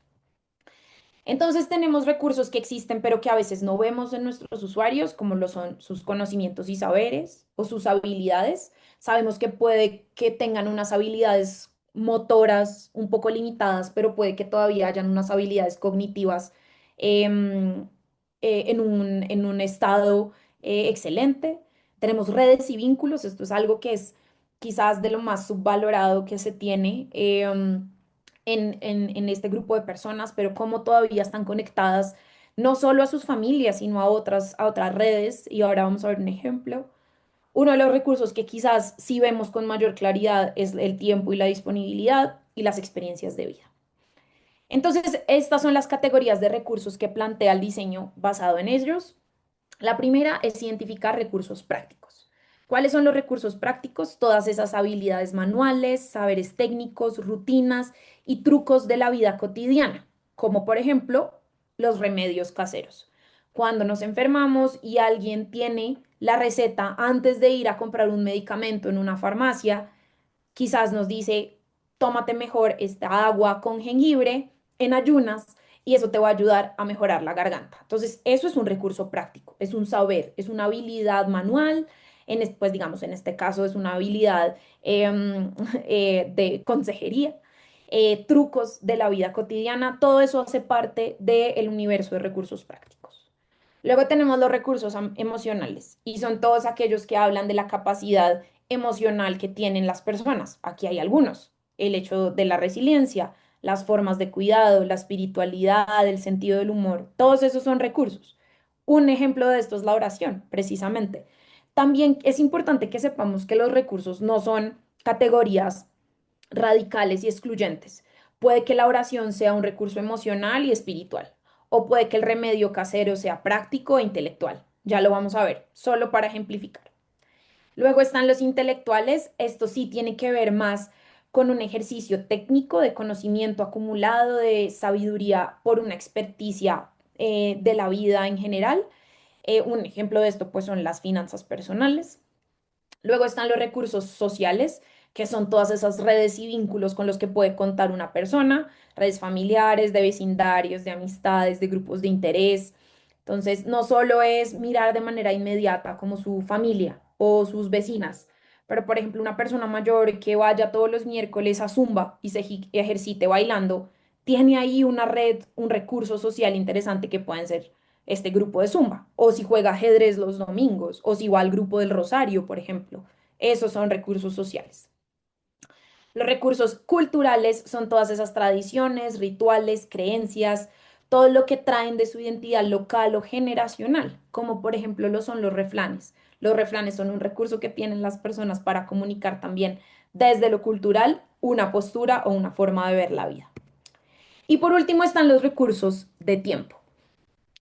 Entonces tenemos recursos que existen pero que a veces no vemos en nuestros usuarios, como lo son sus conocimientos y saberes o sus habilidades. Sabemos que puede que tengan unas habilidades motoras un poco limitadas, pero puede que todavía hayan unas habilidades cognitivas em, en un estado excelente. Tenemos redes y vínculos, esto es algo que es quizás de lo más subvalorado que se tiene. En este grupo de personas, pero cómo todavía están conectadas no solo a sus familias, sino a otras redes. Y ahora vamos a ver un ejemplo. Uno de los recursos que quizás sí vemos con mayor claridad es el tiempo y la disponibilidad y las experiencias de vida. Entonces, estas son las categorías de recursos que plantea el diseño basado en ellos. La primera es identificar recursos prácticos. ¿Cuáles son los recursos prácticos? Todas esas habilidades manuales, saberes técnicos, rutinas y trucos de la vida cotidiana, como por ejemplo los remedios caseros. Cuando nos enfermamos y alguien tiene la receta antes de ir a comprar un medicamento en una farmacia, quizás nos dice, tómate mejor esta agua con jengibre en ayunas y eso te va a ayudar a mejorar la garganta. Entonces, eso es un recurso práctico, es un saber, es una habilidad manual, pues digamos, en este caso es una habilidad de consejería, trucos de la vida cotidiana, todo eso hace parte del universo de recursos prácticos. Luego tenemos los recursos emocionales y son todos aquellos que hablan de la capacidad emocional que tienen las personas. Aquí hay algunos. El hecho de la resiliencia, las formas de cuidado, la espiritualidad, el sentido del humor, todos esos son recursos. Un ejemplo de esto es la oración, precisamente. También es importante que sepamos que los recursos no son categorías radicales y excluyentes. Puede que la oración sea un recurso emocional y espiritual, o puede que el remedio casero sea práctico e intelectual. Ya lo vamos a ver, solo para ejemplificar. Luego están los intelectuales. Esto sí tiene que ver más con un ejercicio técnico de conocimiento acumulado, de sabiduría por una experticia de la vida en general. Un ejemplo de esto pues son las finanzas personales. Luego están los recursos sociales, que son todas esas redes y vínculos con los que puede contar una persona, redes familiares, de vecindarios, de amistades, de grupos de interés. Entonces, no solo es mirar de manera inmediata como su familia o sus vecinas, pero por ejemplo, una persona mayor que vaya todos los miércoles a Zumba y se ejercite bailando, tiene ahí una red, un recurso social interesante que pueden ser este grupo de Zumba, o si juega ajedrez los domingos, o si va al grupo del Rosario, por ejemplo. Esos son recursos sociales. Los recursos culturales son todas esas tradiciones, rituales, creencias, todo lo que traen de su identidad local o generacional, como por ejemplo lo son los refranes. Los refranes son un recurso que tienen las personas para comunicar también desde lo cultural una postura o una forma de ver la vida. Y por último están los recursos de tiempo,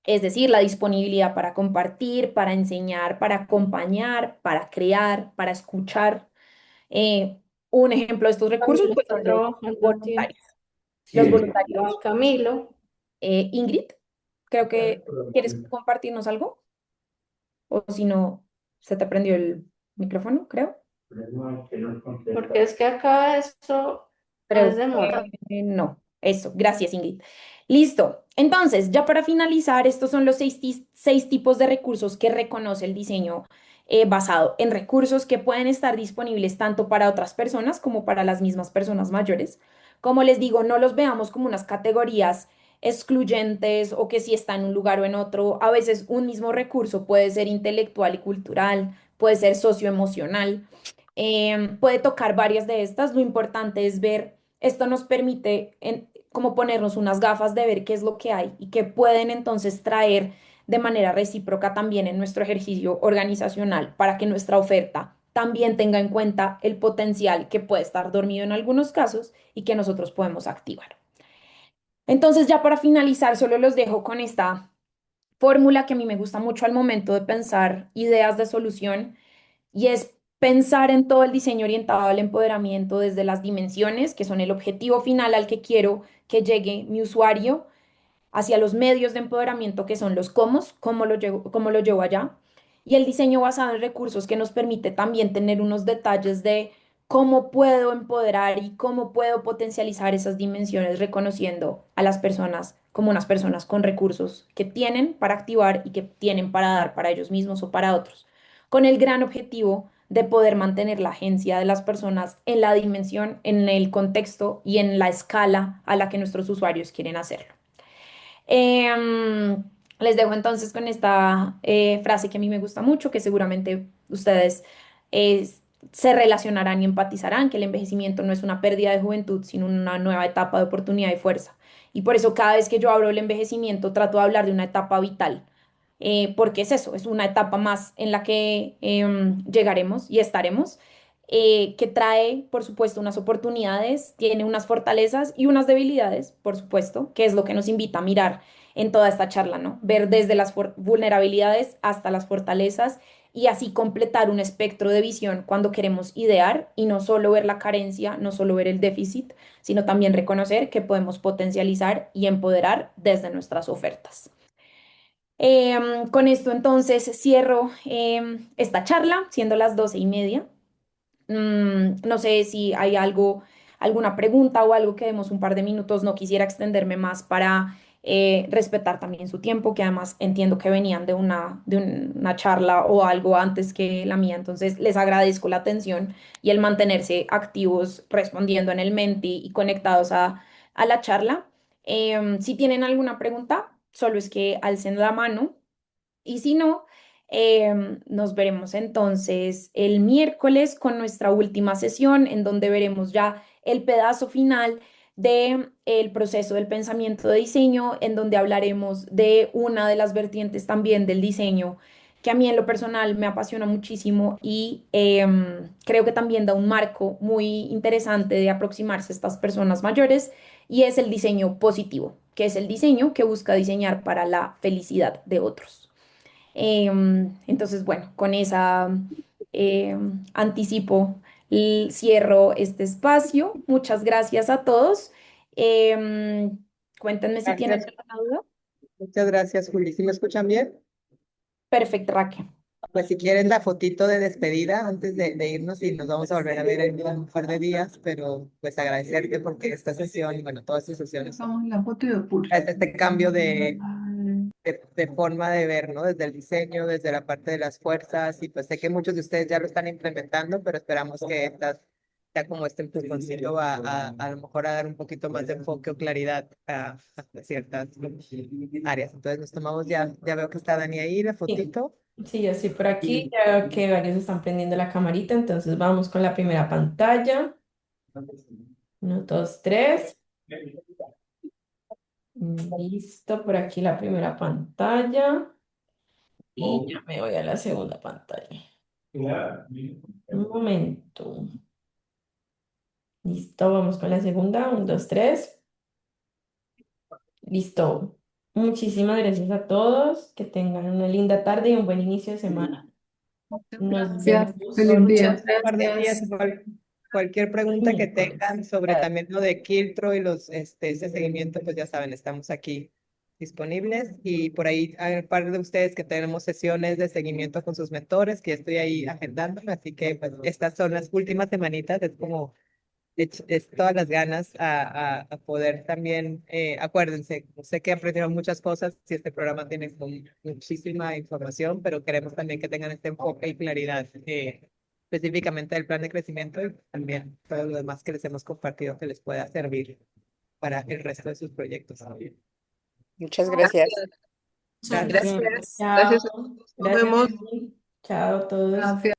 es decir, la disponibilidad para compartir, para enseñar, para acompañar, para crear, para escuchar. Eh, un ejemplo de estos recursos pues, son los voluntarios. Los voluntarios. Camilo. Ingrid, creo que quieres compartirnos algo. O si no, se te prendió el micrófono, creo. Porque es que acá esto Creo es demorado. que no. Eso, gracias, Ingrid. Listo. Entonces, ya para finalizar, estos son los seis tipos de recursos que reconoce el diseño basado en recursos que pueden estar disponibles tanto para otras personas como para las mismas personas mayores. Como les digo, no los veamos como unas categorías excluyentes o que si está en un lugar o en otro. A veces un mismo recurso puede ser intelectual y cultural, puede ser socioemocional, puede tocar varias de estas. Lo importante es ver, esto nos permite como ponernos unas gafas de ver qué es lo que hay y qué pueden entonces traer de manera recíproca también en nuestro ejercicio organizacional para que nuestra oferta también tenga en cuenta el potencial que puede estar dormido en algunos casos y que nosotros podemos activar. Entonces, ya para finalizar, solo los dejo con esta fórmula que a mí me gusta mucho al momento de pensar ideas de solución y es pensar en todo el diseño orientado al empoderamiento desde las dimensiones, que son el objetivo final al que quiero que llegue mi usuario, hacia los medios de empoderamiento que son los cómo lo llevo allá, y el diseño basado en recursos que nos permite también tener unos detalles de cómo puedo empoderar y cómo puedo potencializar esas dimensiones reconociendo a las personas como unas personas con recursos que tienen para activar y que tienen para dar para ellos mismos o para otros, con el gran objetivo de poder mantener la agencia de las personas en la dimensión, en el contexto y en la escala a la que nuestros usuarios quieren hacerlo. Em, Les dejo entonces con esta frase que a mí me gusta mucho, que seguramente ustedes eh, se relacionarán y empatizarán, que el envejecimiento no es una pérdida de juventud, sino una nueva etapa de oportunidad y fuerza. Y por eso cada vez que yo hablo del envejecimiento trato de hablar de una etapa vital, porque es eso, es una etapa más en la que llegaremos y estaremos. Que trae, por supuesto, unas oportunidades, tiene unas fortalezas y unas debilidades, por supuesto, que es lo que nos invita a mirar en toda esta charla, ¿no? Ver desde las vulnerabilidades hasta las fortalezas y así completar un espectro de visión cuando queremos idear y no solo ver la carencia, no solo ver el déficit, sino también reconocer que podemos potencializar y empoderar desde nuestras ofertas. Con esto entonces cierro esta charla, siendo las 12:30. No sé si hay alguna pregunta o algo que demos un par de minutos. No quisiera extenderme más para respetar también su tiempo, que además entiendo que venían de una charla o algo antes que la mía. Entonces, les agradezco la atención y el mantenerse activos respondiendo en el Menti y conectados a la charla. Si tienen alguna pregunta, solo es que alcen la mano. Y si no, nos veremos entonces el miércoles con nuestra última sesión, en donde veremos ya el pedazo final de el proceso del pensamiento de diseño, en donde hablaremos de una de las vertientes también del diseño que a mí en lo personal me apasiona muchísimo y creo que también da un marco muy interesante de aproximarse a estas personas mayores, y es el diseño positivo, que es el diseño que busca diseñar para la felicidad de otros. Entonces, bueno, con esa anticipo, cierro este espacio. Muchas gracias a todos. Em, Cuéntenme si tienen Gracias. alguna duda. Muchas gracias, Juli. ¿Sí me escuchan bien? Perfecto, Raquel. Pues si quieren la fotito de despedida antes de irnos y nos vamos a volver a ver en un par de días, pero pues agradecerte porque esta sesión y bueno, todas estas sesiones Vamos la foto y de puro. es este cambio de forma de ver, ¿no? Desde el diseño, desde la parte de las fuerzas y pues sé que muchos de ustedes ya lo están implementando, pero esperamos que estas, ya como este empujoncito va a lo mejor a dar un poquito más de enfoque o claridad a ciertas áreas. Entonces nos tomamos ya veo que está Dani ahí, la fotito. Sí, ya estoy por aquí, ya veo que varios están prendiendo la camarita, entonces vamos con la primera pantalla. 1, 2, 3. Listo, por aquí la primera pantalla. Y ya me voy a la segunda pantalla. Un momento. Listo, vamos con la segunda. 1, 2, 3. Listo. Muchísimas gracias a todos. Que tengan una linda tarde y un buen inicio de semana. Nos Gracias. vemos. Feliz día. Un par de días, cualquier pregunta que tengan sobre también lo de Quiltro y ese seguimiento, pues ya saben, estamos aquí disponibles y por ahí hay un par de ustedes que tenemos sesiones de seguimiento con sus mentores, que estoy ahí agendándome, así que pues estas son las últimas semanitas, es como es todas las ganas a poder también, acuérdense, sé que aprendieron muchas cosas y este programa tiene muchísima información, pero queremos también que tengan este enfoque y claridad específicamente del plan de crecimiento y también todo lo demás que les hemos compartido que les pueda servir para el resto de sus proyectos también. Muchas gracias. Gracias. Gracias. Chao. Gracias. Nos Gracias, vemos. Nancy. Chao a todos. Gracias.